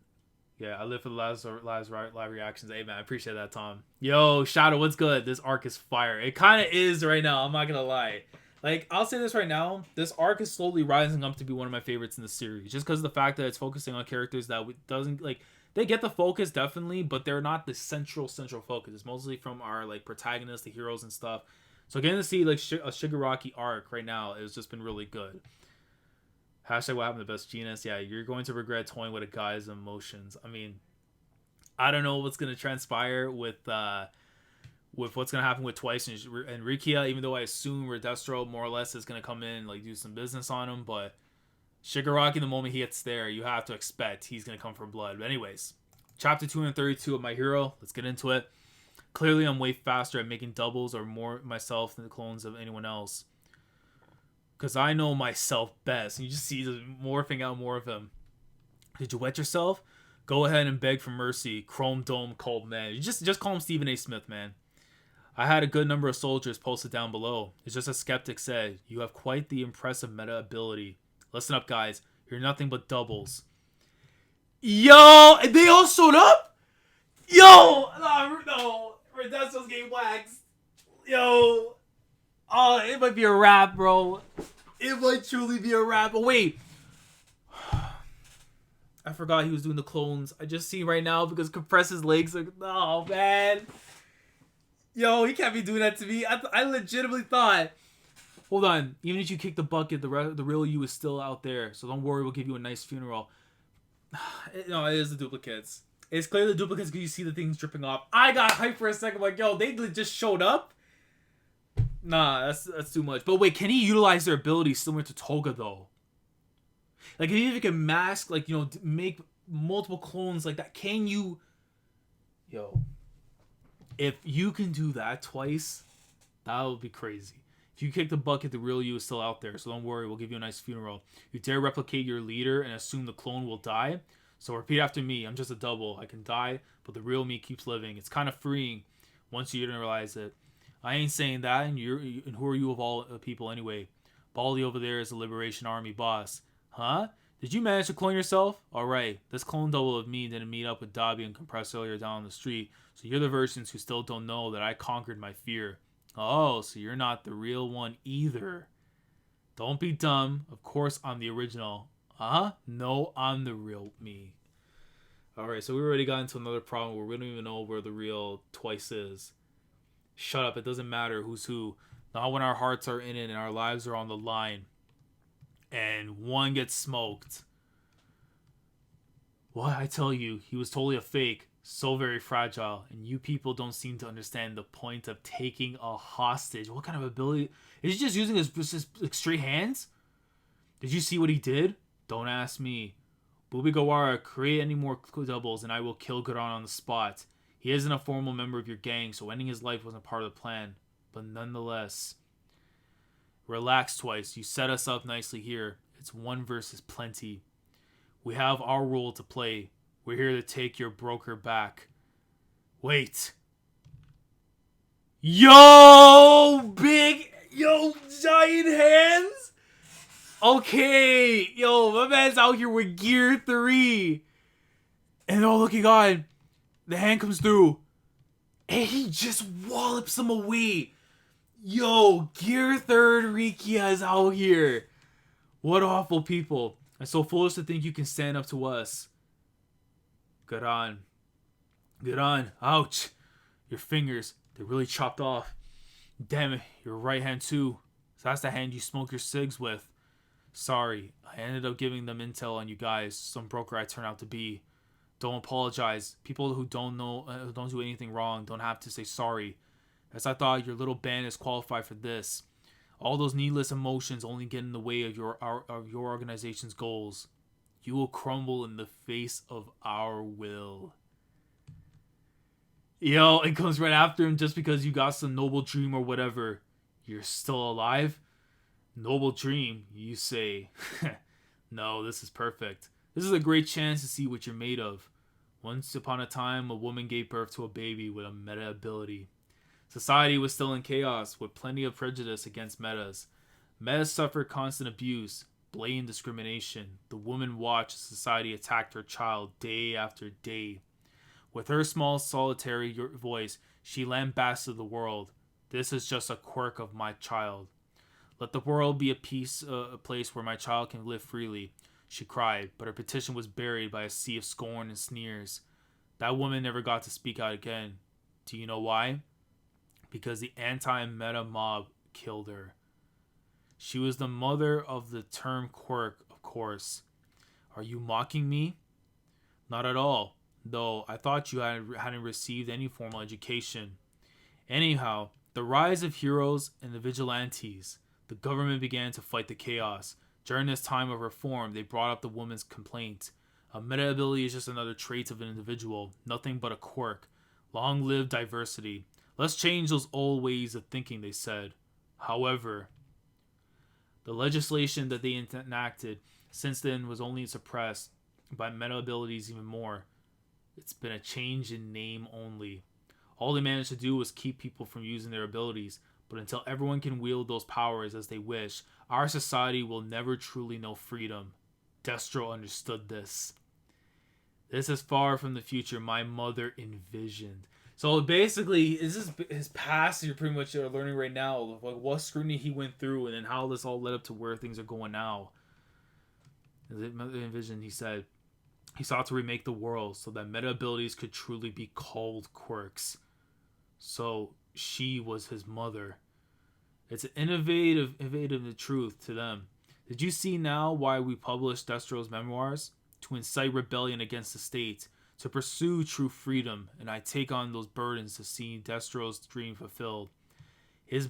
A: Yeah, I live for the live reactions. Hey, man, I appreciate that, Tom. Yo, Shadow, what's good? This arc is fire. It kind of is right now. I'm not going to lie. Like, I'll say this right now, this arc is slowly rising up to be one of my favorites in the series, just because of the fact that it's focusing on characters that doesn't like. They get the focus definitely, but they're not the central focus. It's mostly from our like protagonists, the heroes and stuff. So getting to see like a Shigaraki arc right now has just been really good. Hashtag what happened to Best Genius? Yeah, you're going to regret toying with a guy's emotions. I mean, I don't know what's gonna transpire with what's gonna happen with Twice and Rikia. Even though I assume Redestro more or less is gonna come in and like do some business on him, but Shigaraki, the moment he gets there, you have to expect he's gonna come for blood. But anyways, chapter 232 of My Hero. Let's get into it. Clearly, I'm way faster at making doubles or more myself than the clones of anyone else. Because I know myself best. And you just see morphing out more of him. Did you wet yourself? Go ahead and beg for mercy. Chrome Dome Cold Man. You just call him Stephen A. Smith, man. I had a good number of soldiers posted down below. It's just as Skeptic said. You have quite the impressive meta ability. Listen up, guys. You're nothing but doubles. Yo! They all showed up? Yo! No. Redestro's getting waxed. Yo. Oh, it might be a wrap, bro. It might truly be a wrap. But wait. I forgot he was doing the clones. I just see right now because Compress's legs are... Oh, man. Yo, he can't be doing that to me. I legitimately thought... Hold on. Even if you kick the bucket, the real you is still out there. So don't worry, we'll give you a nice funeral. No, it is the duplicates. It's clearly the duplicates because you see the things dripping off. I got hyped for a second. I'm like, yo, they just showed up? Nah, that's too much. But wait, can he utilize their abilities similar to Toga, though? Like, if you can mask, like, you know, make multiple clones like that, can you... Yo. If you can do that twice, that would be crazy. If you kick the bucket, the real you is still out there, so don't worry, we'll give you a nice funeral. You dare replicate your leader and assume the clone will die? So repeat after me, I'm just a double. I can die, but the real me keeps living. It's kind of freeing once you realize it. I ain't saying that, and who are you of all people anyway? Baldy over there is the Liberation Army boss. Huh? Did you manage to clone yourself? Alright, this clone double of me didn't meet up with Dobby and Compress earlier down the street, so you're the versions who still don't know that I conquered my fear. Oh, so you're not the real one either. Don't be dumb. Of course I'm the original. Huh? No, I'm the real me. Alright, so we already got into another problem where we don't even know where the real Twice is. Shut up, it doesn't matter who's who. Not when our hearts are in it and our lives are on the line. And one gets smoked. What? I tell you, he was totally a fake. So very fragile, and you people don't seem to understand the point of taking a hostage. What kind of ability? Is he just using his straight hands? Did you see what he did? Don't ask me. Bubi Gawara, create any more doubles and I will kill Garan on the spot. He isn't a formal member of your gang, so ending his life wasn't part of the plan. But nonetheless... Relax, Twice. You set us up nicely here. It's one versus plenty. We have our role to play. We're here to take your broker back. Wait. Yo, giant hands? Okay. Yo, my man's out here with Gear 3. And oh, look at God. The hand comes through. And he just wallops him away. Yo, Gear 3rd Rikia is out here. What awful people. I'm so foolish to think you can stand up to us. Get on. Ouch. Your fingers, they're really chopped off. Damn it, your right hand too. So that's the hand you smoke your cigs with. Sorry, I ended up giving them intel on you guys. Some broker I turned out to be. Don't apologize. People who don't do anything wrong don't have to say sorry. As I thought, your little band is qualified for this. All those needless emotions only get in the way of your organization's goals. You will crumble in the face of our will. Yo, it comes right after him just because you got some noble dream or whatever. You're still alive? Noble dream, you say. No, this is perfect. This is a great chance to see what you're made of. Once upon a time, a woman gave birth to a baby with a meta ability. Society was still in chaos, with plenty of prejudice against metas. Metas suffered constant abuse, blatant discrimination. The woman watched as society attacked her child day after day. With her small, solitary voice, she lambasted the world. This is just a quirk of my child. Let the world be a place where my child can live freely, she cried, but her petition was buried by a sea of scorn and sneers. That woman never got to speak out again. Do you know why? Because the anti-meta mob killed her. She was the mother of the term quirk, of course. Are you mocking me? Not at all, though I thought you hadn't received any formal education. Anyhow, the rise of heroes and the vigilantes. The government began to fight the chaos. During this time of reform, they brought up the woman's complaint. A meta ability is just another trait of an individual, nothing but a quirk. Long live diversity. Let's change those old ways of thinking, they said. However, the legislation that they enacted since then was only suppressed by meta abilities even more. It's been a change in name only. All they managed to do was keep people from using their abilities, but until everyone can wield those powers as they wish, our society will never truly know freedom. Destro understood this. This is far from the future my mother envisioned. So basically, this is his past. You're pretty much learning right now, like what scrutiny he went through, and then how this all led up to where things are going now. Envisioned, he said, he sought to remake the world so that meta abilities could truly be called quirks. So she was his mother. It's an innovative truth to them. Did you see now why we published Destro's memoirs? To incite rebellion against the state, to pursue true freedom, and I take on those burdens to see Destro's dream fulfilled. His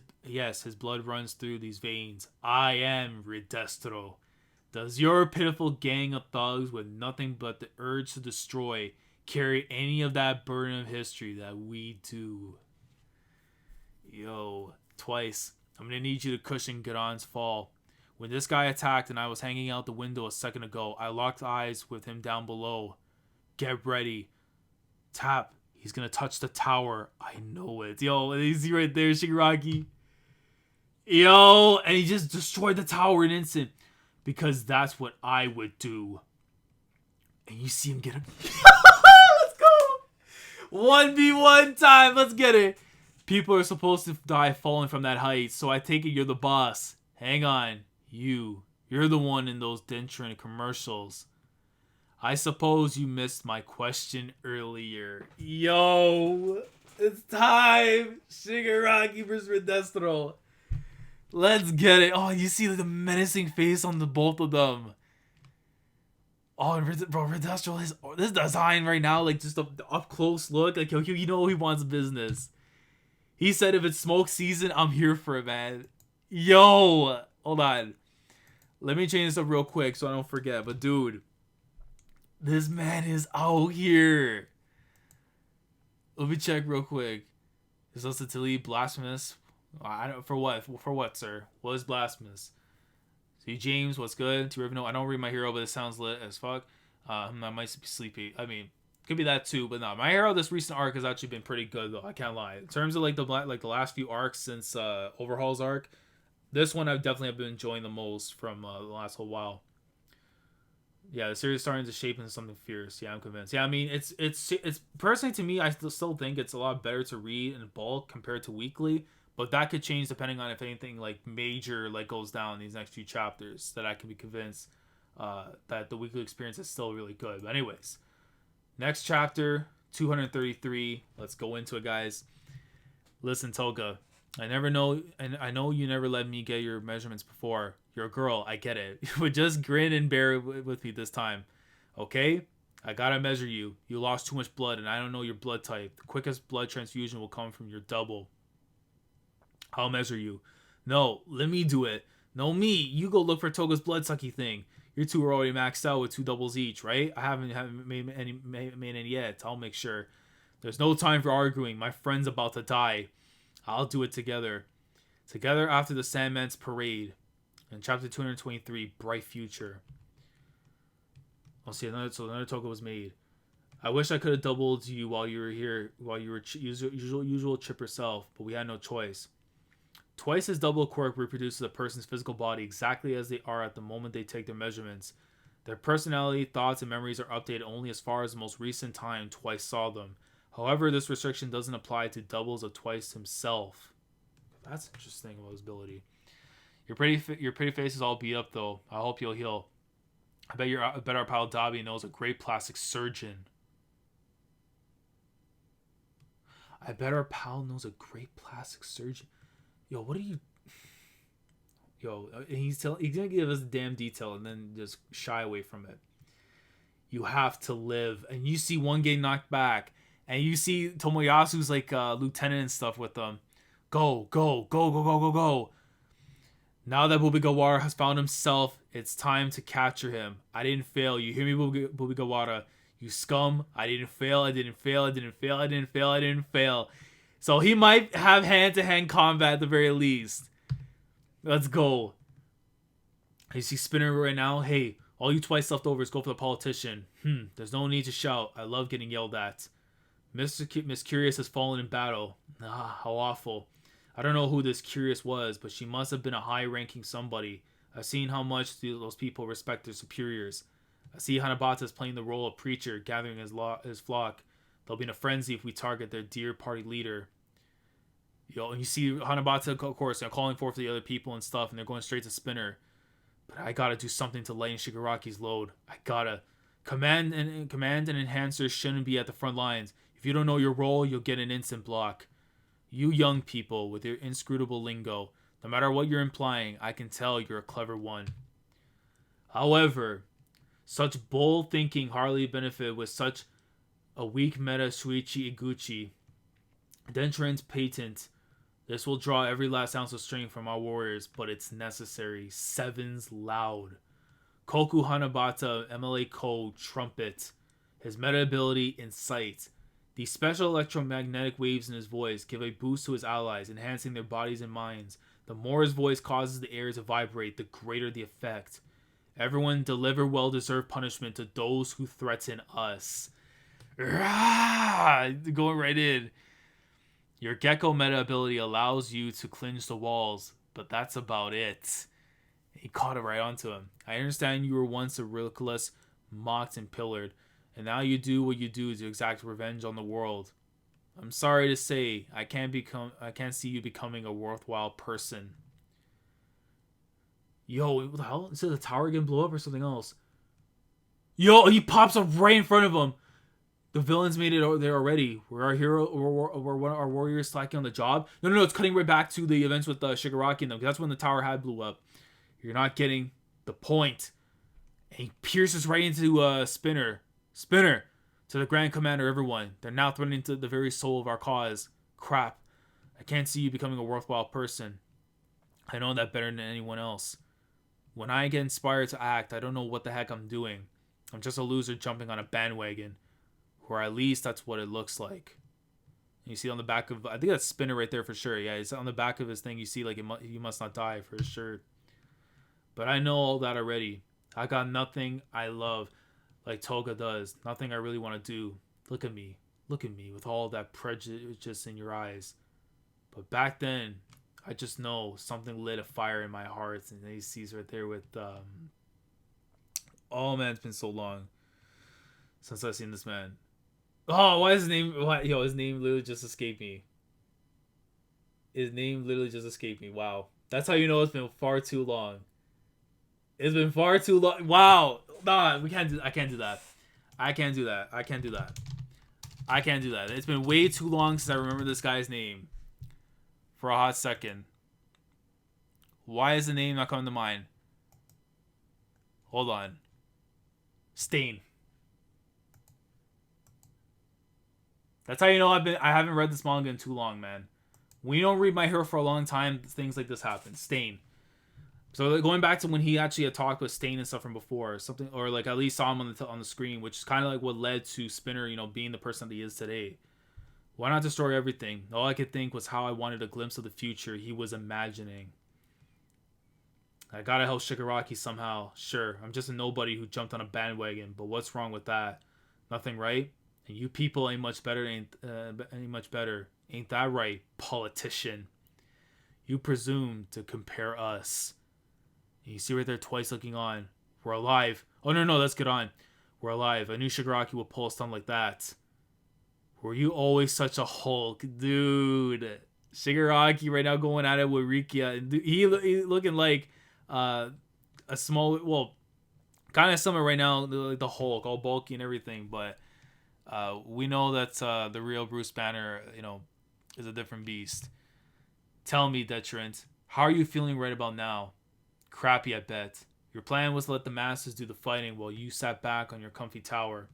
A: blood runs through these veins. I am Readthrough. Does your pitiful gang of thugs with nothing but the urge to destroy carry any of that burden of history that we do? Yo, Twice, I'm gonna need you to cushion Gadon's fall. When this guy attacked and I was hanging out the window a second ago, I locked eyes with him down below. Get ready. Tap. He's gonna touch the tower. I know it. Yo, you see right there, Shigaraki. Yo, and he just destroyed the tower in an instant. Because that's what I would do. And you see him get him. Let's go. 1v1 time. Let's get it. People are supposed to die falling from that height. So I take it you're the boss. Hang on. You're the one in those Dentron commercials. I suppose you missed my question earlier. Yo. It's time. Shigaraki versus Readthrough. Let's get it. Oh, you see the menacing face on the both of them. Oh, and bro, Readthrough, this design right now, like just the up close look, like you know he wants business. He said if it's smoke season, I'm here for it, man. Yo, hold on. Let me change this up real quick so I don't forget. But dude, this man is out here. Let me check real quick. Is versatility blasphemous? I don't for what, sir? What is blasphemous? See, James, what's good? To Rivino, I don't read My Hero, but it sounds lit as fuck. I might be sleepy. I mean, could be that too, but no. My Hero, this recent arc has actually been pretty good though. I can't lie. In terms of like the last few arcs since Overhaul's arc, this one I've definitely been enjoying the most from the last whole while. Yeah, the series is starting to shape into something fierce. Yeah, I'm convinced. Yeah, I mean, it's personally to me, I still think it's a lot better to read in bulk compared to weekly. But that could change depending on if anything like major like goes down in these next few chapters. That I can be convinced that the weekly experience is still really good. But anyways, next chapter 233. Let's go into it, guys. Listen, Toga. I know you never let me get your measurements before. You're a girl, I get it. But just grin and bear with me this time, okay? I gotta measure you. You lost too much blood, and I don't know your blood type. The quickest blood transfusion will come from your double. I'll measure you. No, let me do it. No, me. You go look for Toga's blood-sucky thing. You two are already maxed out with 2 doubles each, right? I haven't made any yet. I'll make sure. There's no time for arguing. My friend's about to die. I'll do it together. Together after the Sandman's parade. In chapter 223, Bright Future. I'll see another Toga was made. I wish I could have doubled you while you were here, while you were usual chipper self, but we had no choice. Twice as double quirk reproduces a person's physical body exactly as they are at the moment they take their measurements. Their personality, thoughts, and memories are updated only as far as the most recent time Twice saw them. However, this restriction doesn't apply to doubles of Twice himself. That's interesting about his ability. Your pretty face is all beat up though. I hope you'll heal. I bet our pal Dobby knows a great plastic surgeon. I bet our pal knows a great plastic surgeon. Yo, what are you? Yo, he's gonna give us the damn detail and then just shy away from it. You have to live, and you see one getting knocked back, and you see Tomoyasu's like lieutenant and stuff with them. Go, go, go, go, go, go, go. Now that Bubigawara has found himself, it's time to capture him. I didn't fail. You hear me, Bubigawara? You scum. I didn't fail. I didn't fail. I didn't fail. I didn't fail. I didn't fail. So he might have hand-to-hand combat at the very least. Let's go. You see Spinner right now? Hey, all you twice leftovers, go for the politician. There's no need to shout. I love getting yelled at. Miss Curious has fallen in battle. How awful. I don't know who this Curious was, but she must have been a high-ranking somebody. I've seen how much those people respect their superiors. I see Hanabata is playing the role of preacher, gathering his flock. They'll be in a frenzy if we target their dear party leader. And you see Hanabata, of course, calling forth the other people and stuff, and they're going straight to Spinner. But I gotta do something to lighten Shigaraki's load. I gotta. Command and enhancers shouldn't be at the front lines. If you don't know your role, you'll get an instant block. You young people with your inscrutable lingo, no matter what you're implying, I can tell you're a clever one. However, such bold thinking hardly benefit with such a weak meta Shuichi Iguchi. Dentran's patent. This will draw every last ounce of strength from our warriors, but it's necessary. Sevens loud. Koku Hanabata, MLA Code, Trumpet. His meta ability, Incite. These special electromagnetic waves in his voice give a boost to his allies, enhancing their bodies and minds. The more his voice causes the air to vibrate, the greater the effect. Everyone deliver well-deserved punishment to those who threaten us. Going right in. Your Gecko meta ability allows you to clinch the walls, but that's about it. He caught it right onto him. I understand you were once a reckless, mocked, and pillared, and now you do what you do to exact revenge on the world. I'm sorry to say, I can't see you becoming a worthwhile person. Yo, what the hell? Is it the tower gonna blow up or something else? Yo, he pops up right in front of him. The villains made it there already. Were our hero or one of our warriors slacking on the job? No, it's cutting right back to the events with Shigaraki and them. That's when the tower had blew up. You're not getting the point. And he pierces right into Spinner, to the Grand Commander, everyone. They're now threatening to the very soul of our cause. Crap. I can't see you becoming a worthwhile person. I know that better than anyone else. When I get inspired to act, I don't know what the heck I'm doing. I'm just a loser jumping on a bandwagon. Or at least that's what it looks like. You see on the back of... I think that's Spinner right there for sure. Yeah, it's on the back of his thing. You see like he must not die for his shirt. But I know all that already. I got nothing I love like Toga does. Nothing I really want to do. Look at me with all that prejudice in your eyes. But back then, I just know something lit a fire in my heart. And he sees right there with... Oh man, it's been so long since I've seen this man. Oh, why is his name... his name literally just escaped me. Wow. That's how you know it's been far too long. It's been far too long. Wow. Nah, I can't do that. It's been way too long since I remember this guy's name. For a hot second. Why is the name not coming to mind? Hold on. Stain. That's how you know I haven't read this manga in too long, man. When you don't read My Hero for a long time, things like this happen. Stain. So going back to when he actually had talked with Stain and stuff from before, something, or like at least saw him on the screen, which is kind of like what led to Spinner, being the person that he is today. Why not destroy everything? All I could think was how I wanted a glimpse of the future he was imagining. I gotta help Shigaraki somehow. Sure, I'm just a nobody who jumped on a bandwagon, but what's wrong with that? Nothing, right? And you people ain't much better. Ain't that right, politician? You presume to compare us. You see right there twice looking on. We're alive. Oh, no, let's get on. We're alive. I knew Shigaraki would pull a stunt like that. Were you always such a Hulk? Dude. Shigaraki right now going at it with Rikia. He looking like a small, well, kind of similar right now, like the Hulk, all bulky and everything. But we know that the real Bruce Banner, is a different beast. Tell me, Detrant, how are you feeling right about now? Crappy, I bet. Your plan was to let the masses do the fighting while you sat back on your comfy tower.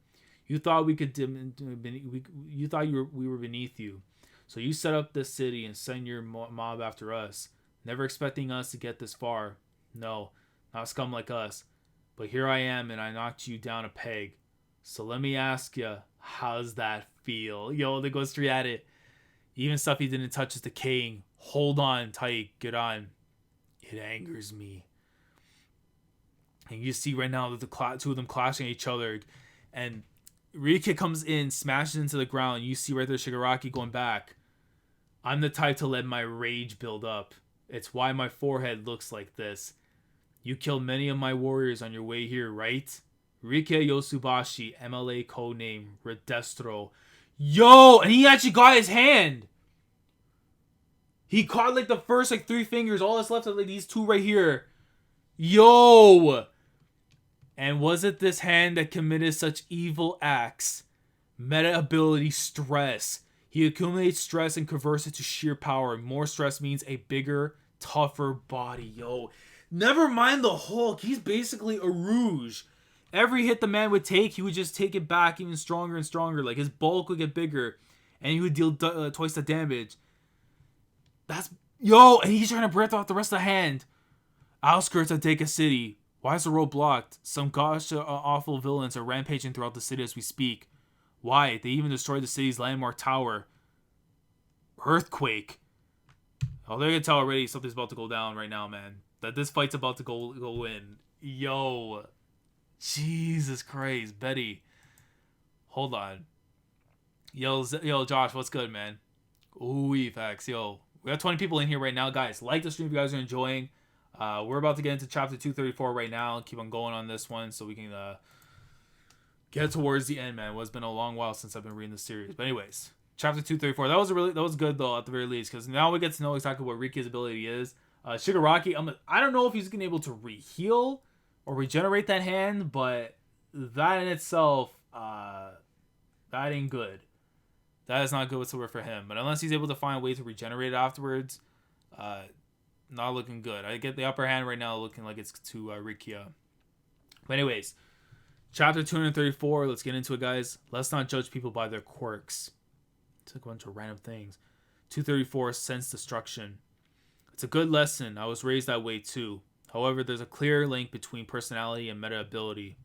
A: You thought we could you thought we were beneath you. So you set up this city and send your mob after us, never expecting us to get this far. No, not scum like us. But here I am and I knocked you down a peg. So let me ask you, how's that feel? Yo, they go straight at it. Even stuff he didn't touch is decaying. Hold on tight, get on. It angers me. And you see right now that the two of them clashing at each other, and Rika comes in, smashes into the ground. You see right there Shigaraki going back. I'm the type to let my rage build up. It's why my forehead looks like this. You killed many of my warriors on your way here, right? Rika Yosubashi, MLA codename Readthrough. Yo, and he actually got his hand. He caught like the first like 3 fingers. All that's left are like these 2 right here. Yo. And was it this hand that committed such evil acts? Meta ability stress. He accumulates stress and converts it to sheer power. More stress means a bigger, tougher body. Yo. Never mind the Hulk. He's basically a Rouge. Every hit the man would take, he would just take it back even stronger and stronger. Like his bulk would get bigger. And he would deal twice the damage. That's... Yo, and he's trying to breath out the rest of the hand. Outskirts of Deka City. Why is the road blocked? Some gosh awful villains are rampaging throughout the city as we speak. Why? They even destroyed the city's landmark tower. Earthquake. Oh, they can tell already something's about to go down right now, man. That this fight's about to go in. Yo. Jesus Christ. Betty. Hold on. Yo, Josh, what's good, man? Ooh, facts. Yo. We got 20 people in here right now, guys. Like the stream if you guys are enjoying. We're about to get into chapter 234 right now. Keep on going on this one so we can get towards the end, man. Well, it's been a long while since I've been reading the series. But anyways, chapter 234. That was good though, at the very least, because now we get to know exactly what Riki's ability is. Shigaraki, I don't know if he's gonna be able to re-heal or regenerate that hand, but that in itself, that ain't good. That is not good whatsoever for him. But unless he's able to find a way to regenerate it afterwards, not looking good. I get the upper hand right now looking like it's to Rikia. But anyways, chapter 234, let's get into it, guys. Let's not judge people by their quirks. It's like a bunch of random things. 234, sense destruction. It's a good lesson. I was raised that way too. However, there's a clear link between personality and meta ability.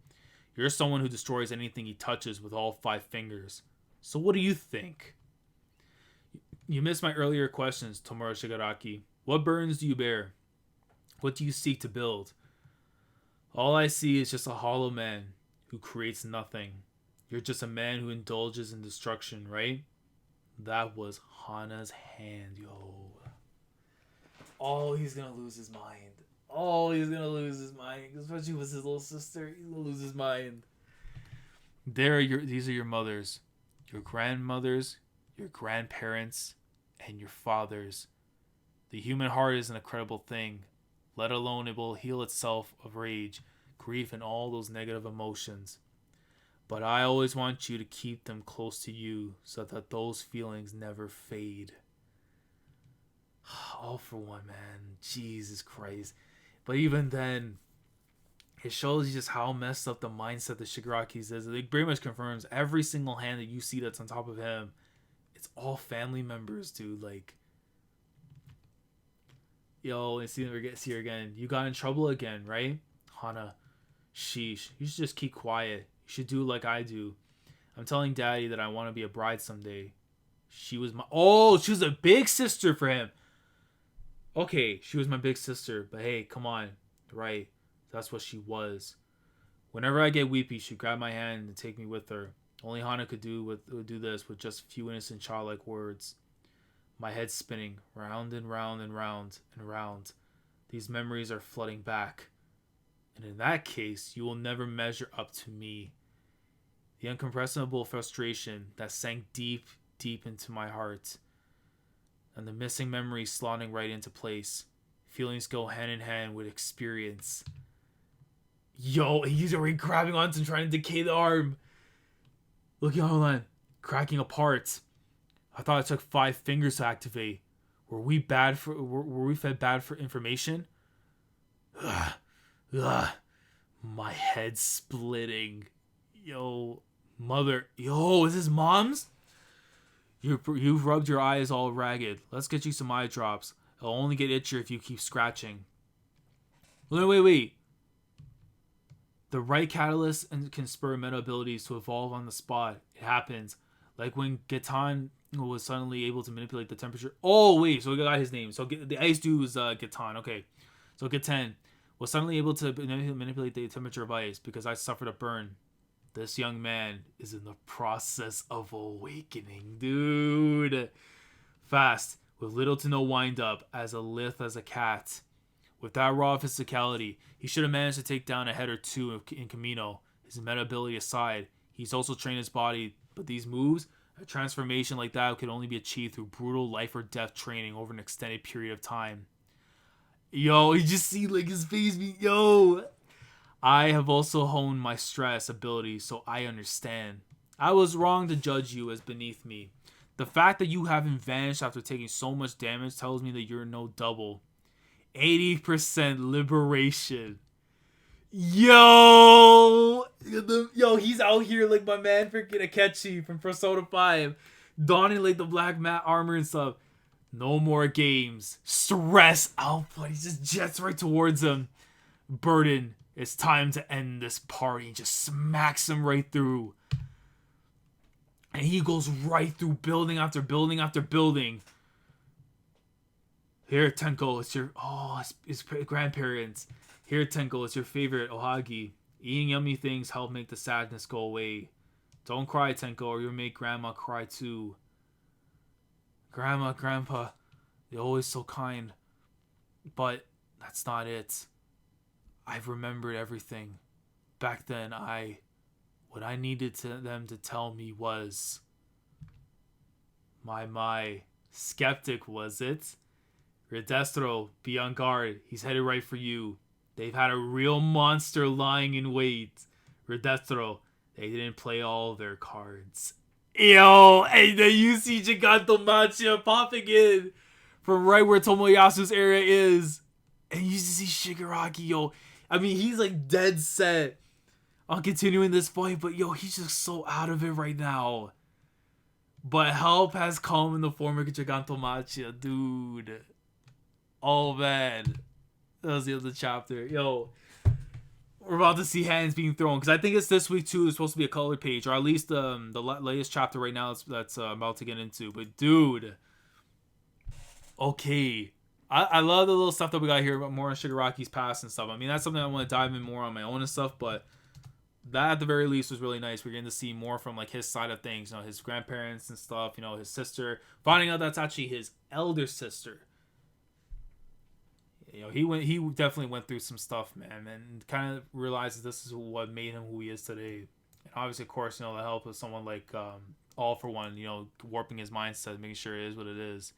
A: You're someone who destroys anything he touches with all 5 fingers. So what do you think? You missed my earlier questions, Tomura Shigaraki. What burdens do you bear? What do you seek to build? All I see is just a hollow man who creates nothing. You're just a man who indulges in destruction, right? That was Hana's hand, yo. Oh, he's gonna lose his mind. Oh, he's gonna lose his mind. Especially with his little sister. He's gonna lose his mind. These are your mothers. Your grandmothers, your grandparents, and your fathers. The human heart is an incredible thing, let alone it will heal itself of rage, grief, and all those negative emotions. But I always want you to keep them close to you so that those feelings never fade. All for one, man. Jesus Christ. But even then, it shows you just how messed up the mindset that Shigaraki's is. It pretty much confirms every single hand that you see that's on top of him, it's all family members, dude. Like, yo, and see her again. You got in trouble again, right? Hana, sheesh. You should just keep quiet. You should do like I do. I'm telling Daddy that I want to be a bride someday. She was a big sister for him. Okay, she was my big sister, but hey, come on, right? That's what she was. Whenever I get weepy, she'd grab my hand and take me with her. Only Hana would do this with just a few innocent childlike words. My head's spinning round and round and round and round. These memories are flooding back. And in that case, you will never measure up to me. The incomprehensible frustration that sank deep, deep into my heart. and the missing memories slotting right into place. Feelings go hand in hand with experience. Yo, he's already grabbing onto and trying to decay the arm. Look, hold on. Cracking apart. I thought it took 5 fingers to activate. Were we fed bad for information? Ugh. Ugh. My head's splitting. Yo, mother. Yo, is this mom's? You've rubbed your eyes all ragged. Let's get you some eye drops. It'll only get itchier if you keep scratching. Wait. The right catalyst can spur meta abilities to evolve on the spot. It happens. Like when Gitan was suddenly able to manipulate the temperature. Oh, wait. So we got his name. So the ice dude was Gitan. Okay. So Gitan was suddenly able to manipulate the temperature of ice because I suffered a burn. This young man is in the process of awakening, dude. Fast, with little to no wind-up, as lithe as a cat. With that raw physicality, he should have managed to take down a head or two in Camino. His meta ability aside, he's also trained his body, but these moves, a transformation like that could only be achieved through brutal life or death training over an extended period of time. Yo, you just see like his face be, yo. I have also honed my stress ability, so I understand. I was wrong to judge you as beneath me. The fact that you haven't vanished after taking so much damage tells me that you're no double. 80% liberation. Yo, he's out here like my man freaking Akechi from Persona 5, donning like the black mat armor and stuff. No more games. Stress output. He just jets right towards him. Burden. It's time to end this party. Just smacks him right through. And he goes right through building after building after building. Here, Tenko, it's your... Oh, his grandparents. Here, Tenko, it's your favorite Ohagi. Eating yummy things help make the sadness go away. Don't cry, Tenko, or you'll make Grandma cry too. Grandma, Grandpa, they're always so kind. But that's not it. I've remembered everything. Back then, what I needed them to tell me was... My. Skeptic, was it? Readthrough, be on guard. He's headed right for you. They've had a real monster lying in wait. Readthrough, they didn't play all their cards. Yo, hey, the UC Giganto Machia popping in from right where Tomoyasu's area is. And you see Shigaraki, yo. I mean, he's like dead set on continuing this fight, but yo, he's just so out of it right now. But help has come in the form of Giganto Machia, dude. Oh, man. That was the other chapter. Yo, we're about to see hands being thrown. Because I think it's this week, too. It's supposed to be a color page. Or at least the latest chapter right now that's about to get into. But, dude. Okay. I love the little stuff that we got here about more on Shigaraki's past and stuff. I mean, that's something I want to dive in more on my own and stuff. But that, at the very least, was really nice. We're getting to see more from, like, his side of things. You know, his grandparents and stuff. You know, his sister. Finding out that's actually his elder sister. You know, he definitely went through some stuff, man, and kind of realizes this is what made him who he is today. And obviously, of course, you know, the help of someone like All For One, you know, warping his mindset, making sure it is what it is.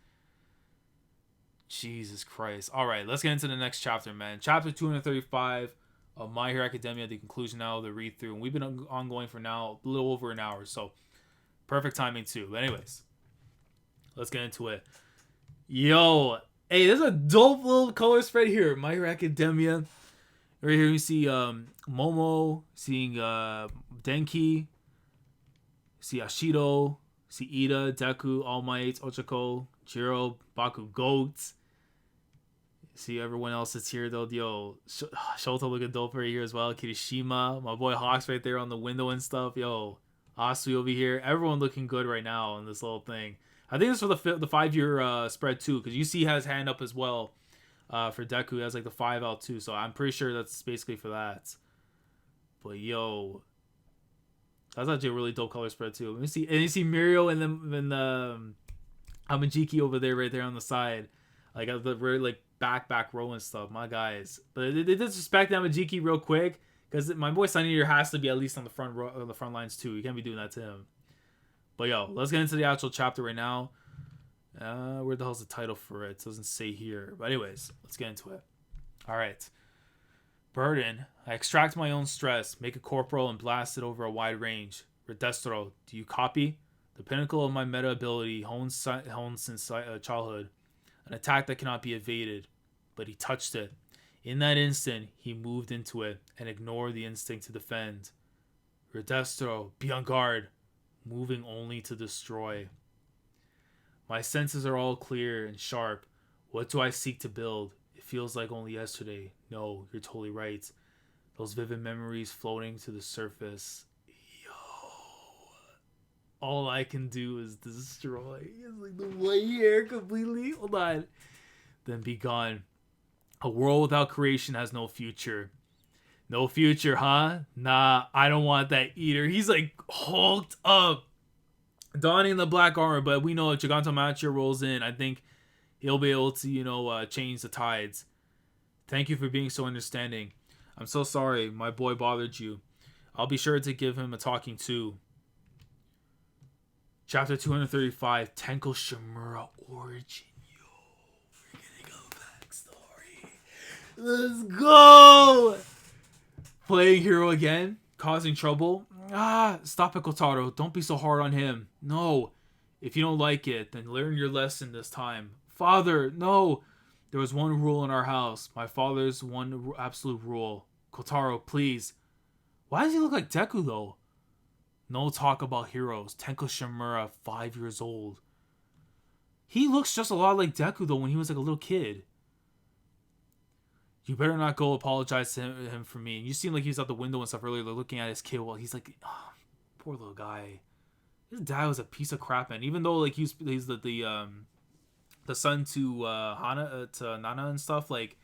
A: Jesus Christ. All right, let's get into the next chapter, man. Chapter 235 of My Hero Academia, the conclusion now of the read-through. And we've been ongoing for now a little over an hour, so perfect timing, too. But anyways, let's get into it. Yo, hey, there's a dope little color spread here. My Hero Academia. Right here you see Momo, seeing Denki, see Ashido, see Ida, Deku, All Might, Ochako, Jiro, Baku, Goat. See everyone else that's here though. Yo, Shota looking dope right here as well. Kirishima, my boy Hawks right there on the window and stuff. Yo, Asui over here. Everyone looking good right now in this little thing. I think this is for the 5-year spread too, because UC has hand up as well for Deku. He has like the 5 out too, so I'm pretty sure that's basically for that. But yo, that's actually a really dope color spread too. Let me see, and you see Mirio and then Amajiki over there, right there on the side, like at the very like back row and stuff. My guys, but they disrespect Amajiki real quick because my boy Sunny here has to be at least on the front row, on the front lines too. You can't be doing that to him. But yo, let's get into the actual chapter right now. Where the hell's the title for it? It doesn't say here. But anyways, let's get into it. All right. Burden. I extract my own stress, make a corporal, and blast it over a wide range. Readthrough. Do you copy? The pinnacle of my meta ability honed since childhood. An attack that cannot be evaded. But he touched it. In that instant, he moved into it and ignored the instinct to defend. Readthrough. Be on guard. Moving only to destroy. My senses are all clear and sharp. What do I seek to build? It feels like only yesterday. No, you're totally right. Those vivid memories floating to the surface. Yo. All I can do is destroy. It's like the white hair completely. Hold on. Then be gone. A world without creation has no future. No future, huh? Nah, I don't want that either. He's like hulked up. Donning the black armor, but we know if Gigantomachia rolls in, I think he'll be able to, change the tides. Thank you for being so understanding. I'm so sorry my boy bothered you. I'll be sure to give him a talking to. Chapter 235, Tenko Shimura Origin. Yo, we're getting a backstory. Let's go! Playing hero again? Causing trouble? Stop it, Kotaro. Don't be so hard on him. No. If you don't like it, then learn your lesson this time. Father, no. There was one rule in our house. My father's one absolute rule. Kotaro, please. Why does he look like Deku, though? No talk about heroes. Tenko Shimura, 5 years old. He looks just a lot like Deku, though, when he was like a little kid. You better not go apologize to him for me. And you seem like he was out the window and stuff earlier, looking at his kid while he's like, oh, poor little guy. His dad was a piece of crap, man. Even though like he's the son to Hana to Nana and stuff. Like,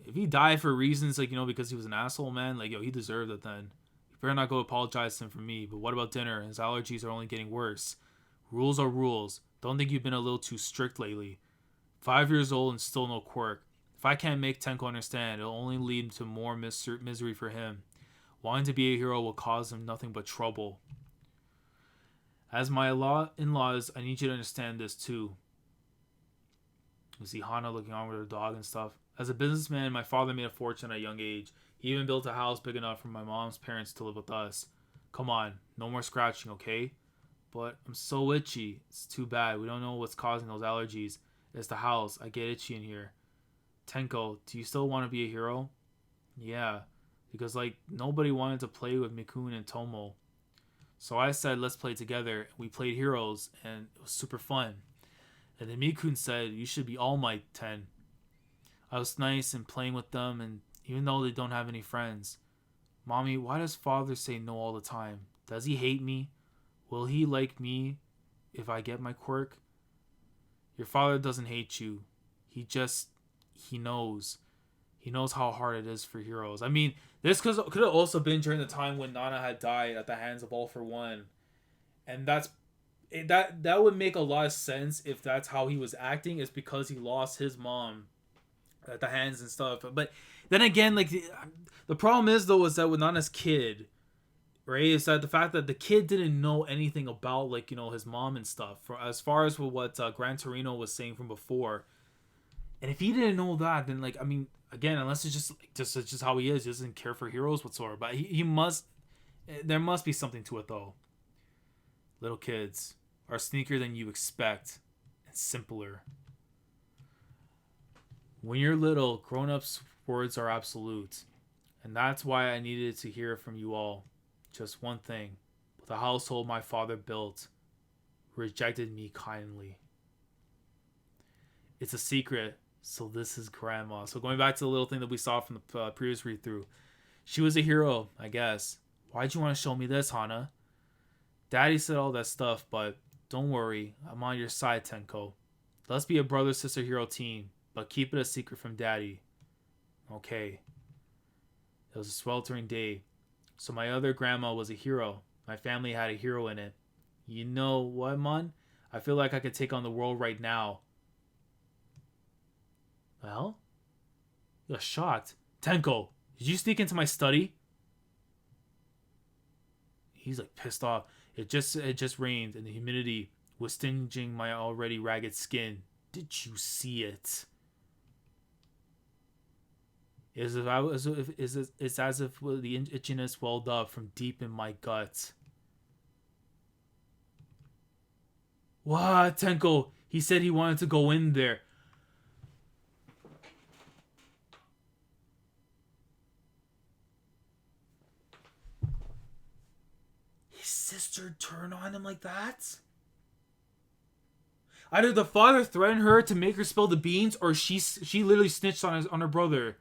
A: if he died for reasons like because he was an asshole, man, like he deserved it. Then you better not go apologize to him for me. But what about dinner? His allergies are only getting worse. Rules are rules. Don't think you've been a little too strict lately. 5 years old and still no quirk. If I can't make Tenko understand, it'll only lead to more misery for him. Wanting to be a hero will cause him nothing but trouble. As my in-laws, I need you to understand this too. You see Hana looking on with her dog and stuff. As a businessman, my father made a fortune at a young age. He even built a house big enough for my mom's parents to live with us. Come on, no more scratching, okay? But I'm so itchy. It's too bad. We don't know what's causing those allergies. It's the house. I get itchy in here. Tenko, do you still want to be a hero? Yeah, because nobody wanted to play with Mikun and Tomo. So I said, let's play together. We played heroes, and it was super fun. And then Mikun said, you should be All Might 10. I was nice and playing with them, and even though they don't have any friends. Mommy, why does father say no all the time? Does he hate me? Will he like me if I get my quirk? Your father doesn't hate you. He knows. He knows how hard it is for heroes. I mean, this could have also been during the time when Nana had died at the hands of All for One. And that would make a lot of sense if that's how he was acting. Is because he lost his mom at the hands and stuff. But then again, the problem is, though, is that with Nana's kid, right, is that the fact that the kid didn't know anything about, his mom and stuff. As far as what Gran Torino was saying from before. And if he didn't know that, then again, unless it's just how he is, he doesn't care for heroes whatsoever. But he must. There must be something to it, though. Little kids are sneakier than you expect, and simpler. When you're little, grown-ups' words are absolute, and that's why I needed to hear from you all. Just one thing: the household my father built rejected me kindly. It's a secret. So this is Grandma. So going back to the little thing that we saw from the previous read-through. She was a hero, I guess. Why'd you want to show me this, Hana? Daddy said all that stuff, but don't worry. I'm on your side, Tenko. Let's be a brother-sister hero team, but keep it a secret from Daddy. Okay. It was a sweltering day. So my other grandma was a hero. My family had a hero in it. You know what, Mon? I feel like I could take on the world right now. Well, you're shocked. Tenko, did you sneak into my study? He's pissed off. It just rained and the humidity was stinging my already ragged skin. Did you see it? It's as if the itchiness welled up from deep in my gut. What, Tenko? He said he wanted to go in there. His sister turned on him like that? Either the father threatened her to make her spill the beans, or she literally snitched on her brother.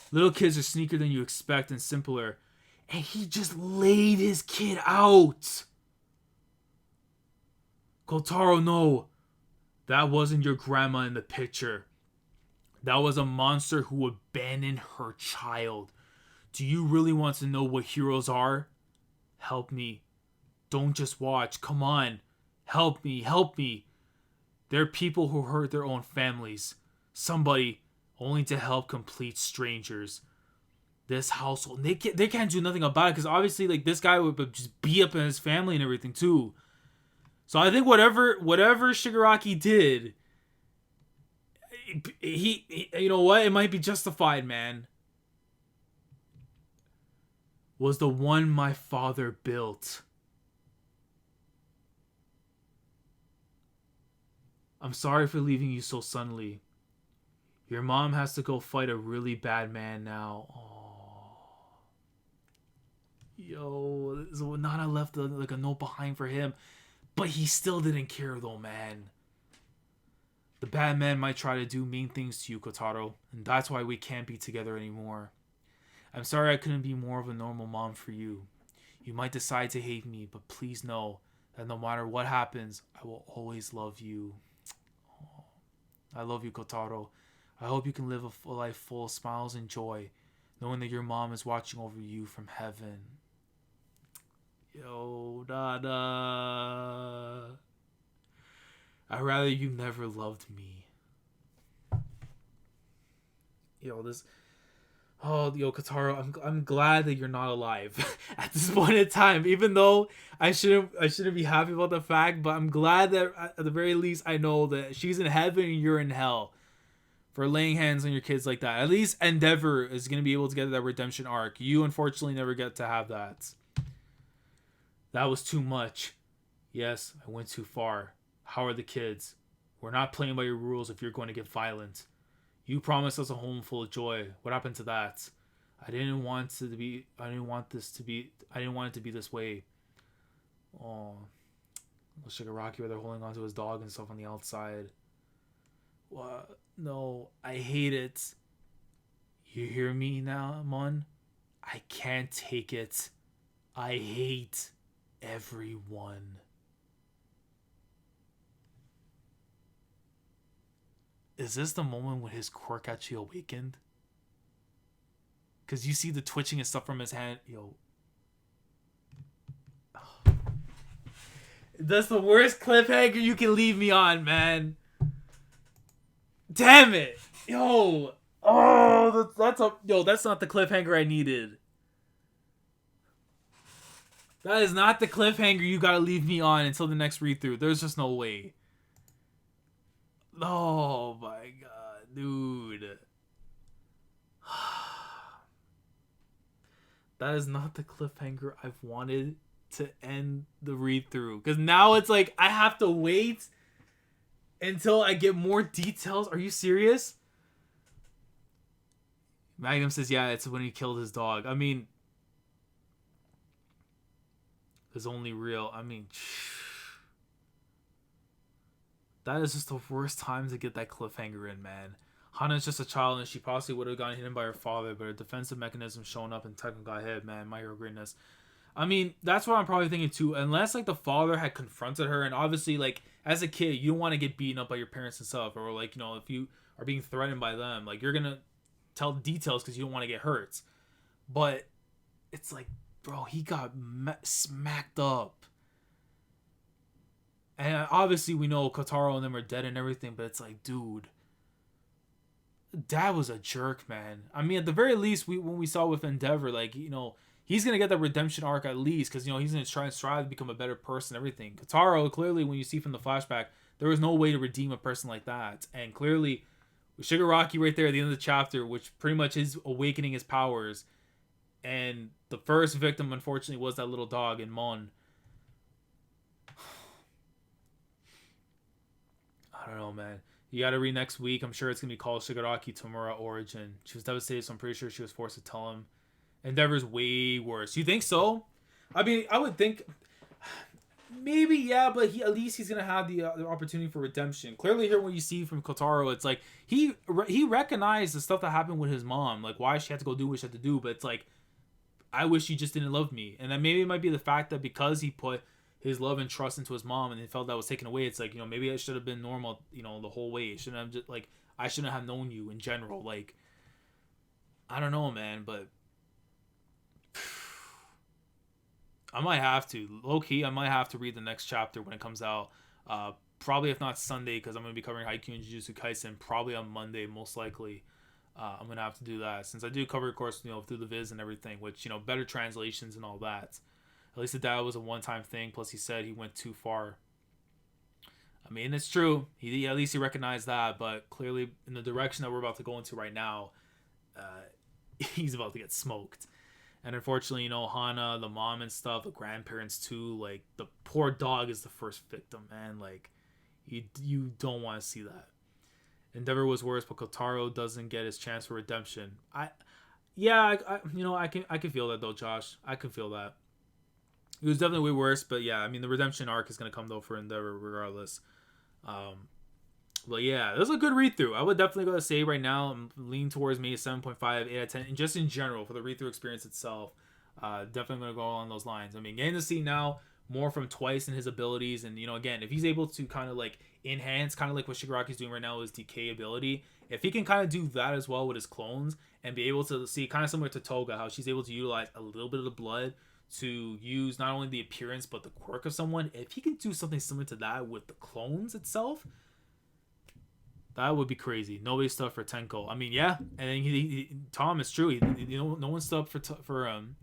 A: Little kids are sneakier than you expect and simpler. And he just laid his kid out. Kotaro, no. That wasn't your grandma in the picture. That was a monster who abandoned her child. Do you really want to know what heroes are? Help me. Don't just watch. Come on. Help me. Help me. There are people who hurt their own families. Somebody only to help complete strangers. This household, they can't do nothing about it because obviously, like, this guy would just be up in his family and everything too. So I think whatever Shigaraki did, he you know what, it might be justified, man. Was the one my father built. I'm sorry for leaving you so suddenly. Your mom has to go fight a really bad man now. Oh. Yo, so Nana left a note behind for him. But he still didn't care though, man. The bad man might try to do mean things to you, Kotaro. And that's why we can't be together anymore. I'm sorry I couldn't be more of a normal mom for you. You might decide to hate me, but please know that no matter what happens, I will always love you. Oh, I love you, Kotaro. I hope you can live a life full of smiles and joy, knowing that your mom is watching over you from heaven. Yo, Dada. I'd rather you never loved me. Yo, this... Oh, yo, Kotaro, I'm glad that you're not alive at this point in time. Even though I shouldn't be happy about the fact, but I'm glad that at the very least I know that she's in heaven and you're in hell for laying hands on your kids like that. At least Endeavor is gonna be able to get that redemption arc. You unfortunately never get to have that. That was too much. Yes, I went too far. How are the kids? We're not playing by your rules if you're going to get violent. You promised us a home full of joy. What happened to that? I didn't want it to be this way. Oh, Shigaraki, where they're holding onto his dog and stuff on the outside. What? No, I hate it. You hear me now, Mon? I can't take it. I hate everyone. Is this the moment when his quirk actually awakened? Because you see the twitching and stuff from his hand. Yo. That's the worst cliffhanger you can leave me on, man. Damn it. Yo. Oh, that's not the cliffhanger I needed. That is not the cliffhanger you gotta leave me on until the next read through. There's just no way. Oh my god, dude. That is not the cliffhanger I've wanted to end the read through. Because now it's like I have to wait until I get more details. Are you serious? Magnum says, yeah, it's when he killed his dog. I mean, it's only real. I mean, that is just the worst time to get that cliffhanger in, man. Hana's just a child and she possibly would have gotten hit by her father, but her defensive mechanism showing up and Tekken got hit, man. My hero greatness. I mean, that's what I'm probably thinking too. Unless like the father had confronted her, and obviously like as a kid, you don't want to get beaten up by your parents and stuff, or like, you know, if you are being threatened by them, like you're gonna tell details because you don't want to get hurt. But it's like, bro, he got smacked up. And obviously we know Kotaro and them are dead and everything, but it's like, dude, Dad was a jerk, man. I mean, at the very least, when we saw with Endeavor, like, you know, he's gonna get that redemption arc at least, because he's gonna try and strive to become a better person. Everything. Kotaro, clearly, when you see from the flashback, there was no way to redeem a person like that, and clearly, with Shigaraki right there at the end of the chapter, which pretty much is awakening his powers, and the first victim, unfortunately, was that little dog in Mon. I don't know, man. You gotta read next week. I'm sure it's gonna be called Shigaraki Tamura Origin. She was devastated, so I'm pretty sure she was forced to tell him. Endeavor's way worse. You think so? I mean, I would think maybe, yeah, but at least he's gonna have the opportunity for redemption. Clearly, here what you see from Kotaro, it's like he recognized the stuff that happened with his mom, like why she had to go do what she had to do. But it's like, I wish you just didn't love me, and then maybe it might be the fact that because he put his love and trust into his mom and he felt that was taken away, it's like, maybe it should have been normal, the whole way. It shouldn't have just, like, I shouldn't have known you in general. Like, I don't know, man, but I might have to, low-key, I might have to read the next chapter when it comes out. Probably if not Sunday, because I'm going to be covering Haikyuu and Jujutsu Kaisen probably on Monday, most likely. I'm going to have to do that, since I do cover, of course, through the viz and everything, which, better translations and all that. At least that was a one-time thing. Plus, he said he went too far. I mean, it's true. At least he recognized that. But clearly, in the direction that we're about to go into right now, he's about to get smoked. And unfortunately, Hana, the mom and stuff, the grandparents too. Like, the poor dog is the first victim, man. Like, you don't want to see that. Endeavor was worse, but Kotaro doesn't get his chance for redemption. I can feel that though, Josh. I can feel that. It was definitely way worse, but yeah, I mean, the redemption arc is going to come, though, for Endeavor, regardless. But yeah, it was a good read-through. I would definitely go to say right now, I'm leaning towards maybe 7.5, 8 out of 10, and just in general, for the read-through experience itself, definitely going to go along those lines. I mean, getting to see now more from Twice and his abilities, and, again, if he's able to kind of, like, enhance, kind of like what Shigaraki's doing right now, his decay ability, if he can kind of do that as well with his clones, and be able to see, kind of similar to Toga, how she's able to utilize a little bit of the blood to use not only the appearance but the quirk of someone. If he can do something similar to that with the clones itself, that would be crazy. Nobody stood up for Tenko. I mean, yeah, and then Tom is true. No one stood up for him,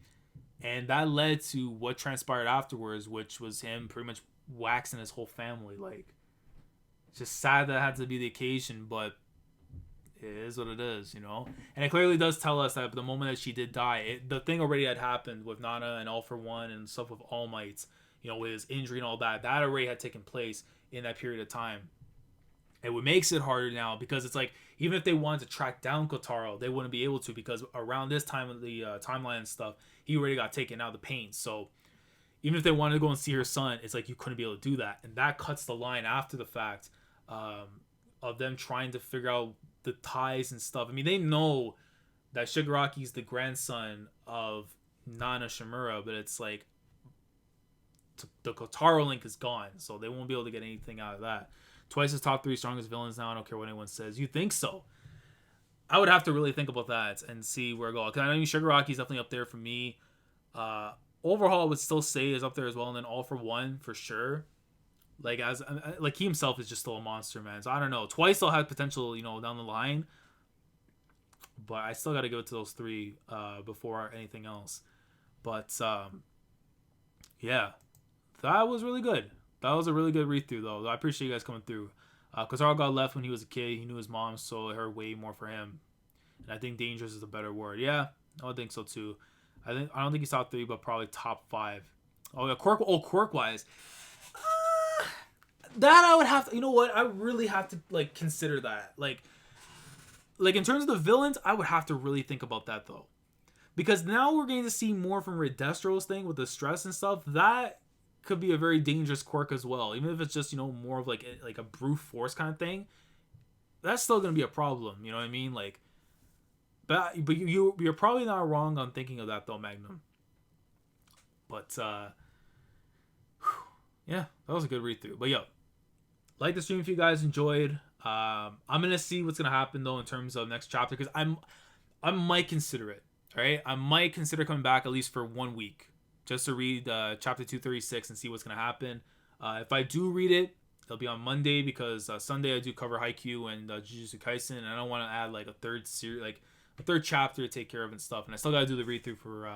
A: and that led to what transpired afterwards, which was him pretty much waxing his whole family. Like, it's just sad that had to be the occasion, but it is what it is, And it clearly does tell us that the moment that she did die, the thing already had happened with Nana and All For One and stuff with All Might, with his injury and all that. That already had taken place in that period of time. And what makes it harder now, because it's like, even if they wanted to track down Kotaro, they wouldn't be able to, because around this time of the timeline and stuff, he already got taken out of the pain. So even if they wanted to go and see her son, it's like you couldn't be able to do that. And that cuts the line after the fact of them trying to figure out the ties and stuff. I mean, they know that Shigaraki's the grandson of Nana Shimura, but it's like the Kotaro link is gone, so they won't be able to get anything out of that. Twice's top 3 strongest villains now. I don't care what anyone says. You think so? I would have to really think about that and see where I go. Because I mean, Shigaraki's definitely up there for me. Overhaul, I would still say is up there as well, and then All For One for sure. Like, he himself is just still a monster, man. So I don't know. Twice still has potential, down the line. But I still got to give it to those 3 before anything else. But yeah, that was really good. That was a really good read through, though. I appreciate you guys coming through. Because Kotaro got left when he was a kid. He knew his mom, so it hurt way more for him. And I think dangerous is a better word. Yeah, I would think so too. I don't think he's top 3, but probably top 5. Oh yeah, quirk wise. That I would have to, I really have to consider that. Like in terms of the villains, I would have to really think about that though. Because now we're getting to see more from Readthrough's thing with the stress and stuff. That could be a very dangerous quirk as well. Even if it's just, more of like a brute force kind of thing. That's still going to be a problem, you know what I mean? Like, but you're probably not wrong on thinking of that though, Magnum. But yeah, that was a good read through. But yo, like the stream if you guys enjoyed. I'm gonna see what's gonna happen though in terms of next chapter, because I might consider it. All right, I might consider coming back at least for 1 week just to read chapter 236 and see what's gonna happen. If I do read it, it'll be on Monday, because Sunday I do cover Haikyuu and Jujutsu Kaisen, and I don't want to add like a third series, like a third chapter to take care of and stuff. And I still got to do the read through for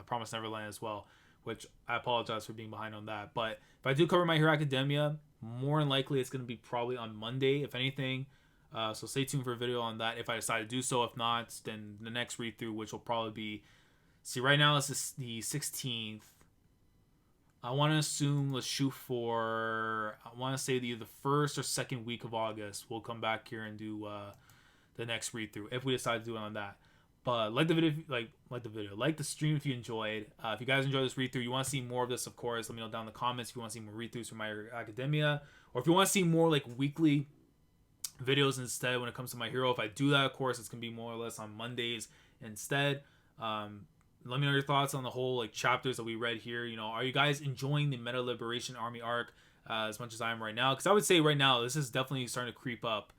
A: Promise Neverland as well, which I apologize for being behind on that. But if I do cover My Hero Academia, more than likely it's going to be probably on Monday, if anything. So stay tuned for a video on that if I decide to do so. If not, then the next read through, which will probably be, see, right now this is the 16th. I want to assume, let's shoot for, I want to say either the first or second week of August. We'll come back here and do the next read through if we decide to do it on that. But like the video, like the stream if you enjoyed. If you guys enjoyed this read through, you want to see more of this, of course, let me know down in the comments if you want to see more read throughs from My Hero Academia, or if you want to see more like weekly videos instead when it comes to My Hero. If I do that, of course, it's gonna be more or less on Mondays instead. Let me know your thoughts on the whole like chapters that we read here. You know, are you guys enjoying the Meta Liberation Army arc as much as I am right now? Because I would say right now this is definitely starting to creep up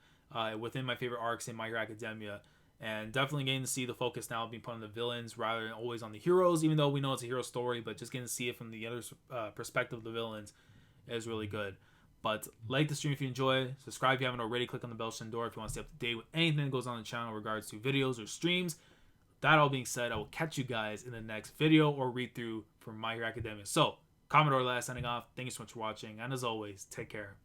A: within my favorite arcs in My Hero Academia, and definitely getting to see the focus now being put on the villains rather than always on the heroes. Even though we know it's a hero story, but just getting to see it from the other perspective of the villains is really good. But like the stream if you enjoy, subscribe if you haven't already, click on the bell button door if you want to stay up to date with anything that goes on the channel in regards to videos or streams. That all being said, I will catch you guys in the next video or read through for My Hero Academia. So, Commodore last signing off. Thank you so much for watching, and as always, take care.